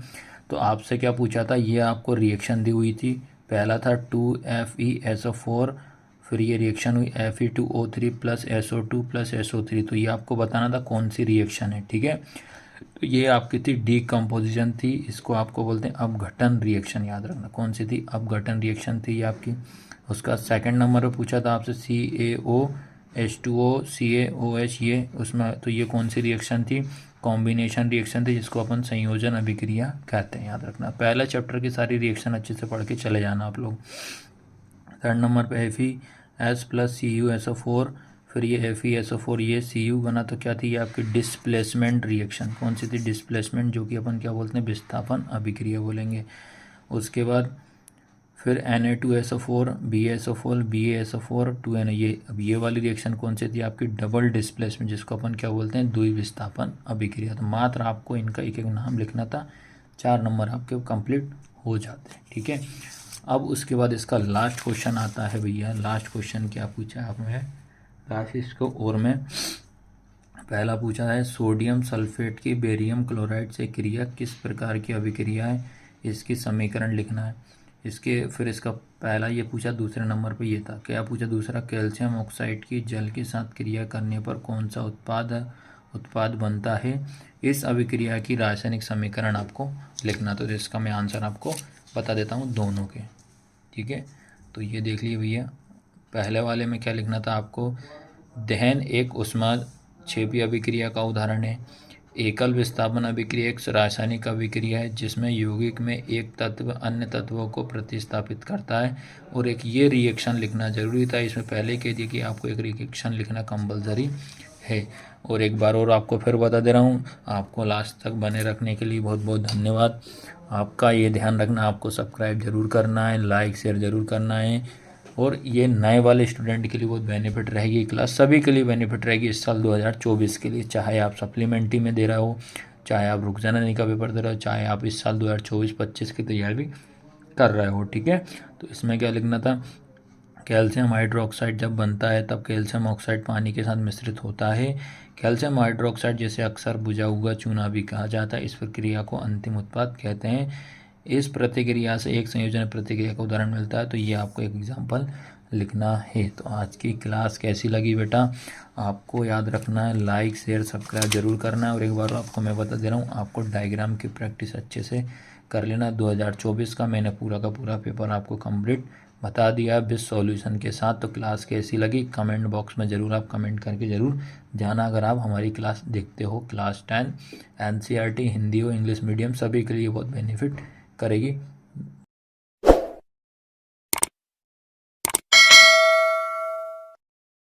A: तो आपसे क्या पूछा था, ये आपको रिएक्शन दी हुई थी। पहला था 2FeSO4, फिर ये रिएक्शन हुई Fe2O3 plus SO2 plus SO3। तो ये आपको बताना था कौन सी रिएक्शन है। ठीक है, तो ये आपकी थी डीकम्पोजिशन थी, इसको आपको बोलते हैं अपघटन रिएक्शन। याद रखना कौन सी थी, अपघटन रिएक्शन थी ये आपकी। उसका सेकंड नंबर पर पूछा था आपसे CaOH2O CaOH, ये उसमें तो ये कौन सी रिएक्शन थी? कॉम्बिनेशन रिएक्शन थी, जिसको अपन संयोजन अभिक्रिया कहते हैं। याद रखना, पहले चैप्टर की सारी रिएक्शन अच्छे से पढ़ के चले जाना आप लोग। थर्ड नंबर पे FeS प्लस CuSO4, फिर ये FeSO4 ये Cu बना, तो क्या थी ये आपकी डिस्प्लेसमेंट रिएक्शन। कौन सी थी? डिस्प्लेसमेंट, जो कि अपन क्या बोलते हैं, विस्थापन अभिक्रिया बोलेंगे। उसके बाद फिर Na2SO4 BaSO4 BaSO4 2Na, ये अब ये वाली रिएक्शन कौन सी थी आपकी? डबल डिस्प्लेसमेंट, जिसको अपन क्या बोलते हैं, द्विविस्थापन अभिक्रिया। तो मात्र आपको इनका एक एक नाम लिखना था, 4 नंबर आपके कंप्लीट हो जाते हैं। ठीक है, अब उसके बाद इसका लास्ट क्वेश्चन आता है भैया। लास्ट क्वेश्चन क्या पूछा आपने? लास्ट इसको और में पहला पूछा है, सोडियम सल्फेट की बेरियम क्लोराइड से क्रिया किस प्रकार की अभिक्रिया है, इसकी समीकरण लिखना है। इसके फिर इसका पहला ये पूछा, दूसरे नंबर पे ये था। क्या पूछा दूसरा? कैल्शियम ऑक्साइड की जल के साथ क्रिया करने पर कौन सा उत्पाद बनता है, इस अभिक्रिया की रासायनिक समीकरण आपको लिखना। तो इसका मैं आंसर आपको बता देता हूँ दोनों के। ठीक है, तो ये देख लीजिए भैया, पहले वाले में क्या लिखना था आपको? दहन एक ऊष्माक्षेपी अभिक्रिया का उदाहरण है। एकल विस्थापन अभिक्रिया एक रासायनिक अभिक्रिया है जिसमें यौगिक में एक तत्व अन्य तत्वों को प्रतिस्थापित करता है। और एक ये रिएक्शन लिखना जरूरी था, इसमें पहले कह दिया कि आपको एक रिएक्शन लिखना कंपलसरी है। और एक बार और आपको फिर बता दे रहा हूँ, आपको लास्ट तक बने रखने के लिए बहुत बहुत धन्यवाद। आपका ये ध्यान रखना, आपको सब्सक्राइब जरूर करना है, लाइक शेयर जरूर करना है। और ये नए वाले स्टूडेंट के लिए बहुत बेनिफिट रहेगी क्लास, सभी के लिए बेनिफिट रहेगी इस साल 2024 के लिए। चाहे आप सप्लीमेंट्री में दे रहे हो, चाहे आप रुकजाना का पेपर दे रहे हो, चाहे आप इस साल 2024-25 की तैयारी भी कर रहे हो। ठीक है, तो इसमें क्या लिखना था? कैल्शियम हाइड्रोक्साइड जब बनता है तब कैल्शियम ऑक्साइड पानी के साथ मिश्रित होता है। कैल्शियम हाइड्रोक्साइड जिसे अक्सर बुझा हुआ चूना भी कहा जाता है, इस प्रक्रिया को अंतिम उत्पाद कहते हैं। इस प्रतिक्रिया से एक संयोजन प्रतिक्रिया का उदाहरण मिलता है। तो ये आपको एक एग्जाम्पल लिखना है। तो आज की क्लास कैसी लगी बेटा? आपको याद रखना है, लाइक शेयर सब्सक्राइब जरूर करना है। और एक बार आपको मैं बता दे रहा हूँ, आपको डायग्राम की प्रैक्टिस अच्छे से कर लेना। 2024 का मैंने पूरा का पूरा पेपर आपको कंप्लीट बता दिया विद सॉल्यूशन के साथ। तो क्लास कैसी लगी कमेंट बॉक्स में ज़रूर आप कमेंट करके ज़रूर जाना। अगर आप हमारी क्लास देखते हो, क्लास 10 NCERT हिंदी हो इंग्लिश मीडियम, सभी के लिए बहुत बेनिफिट करेगी।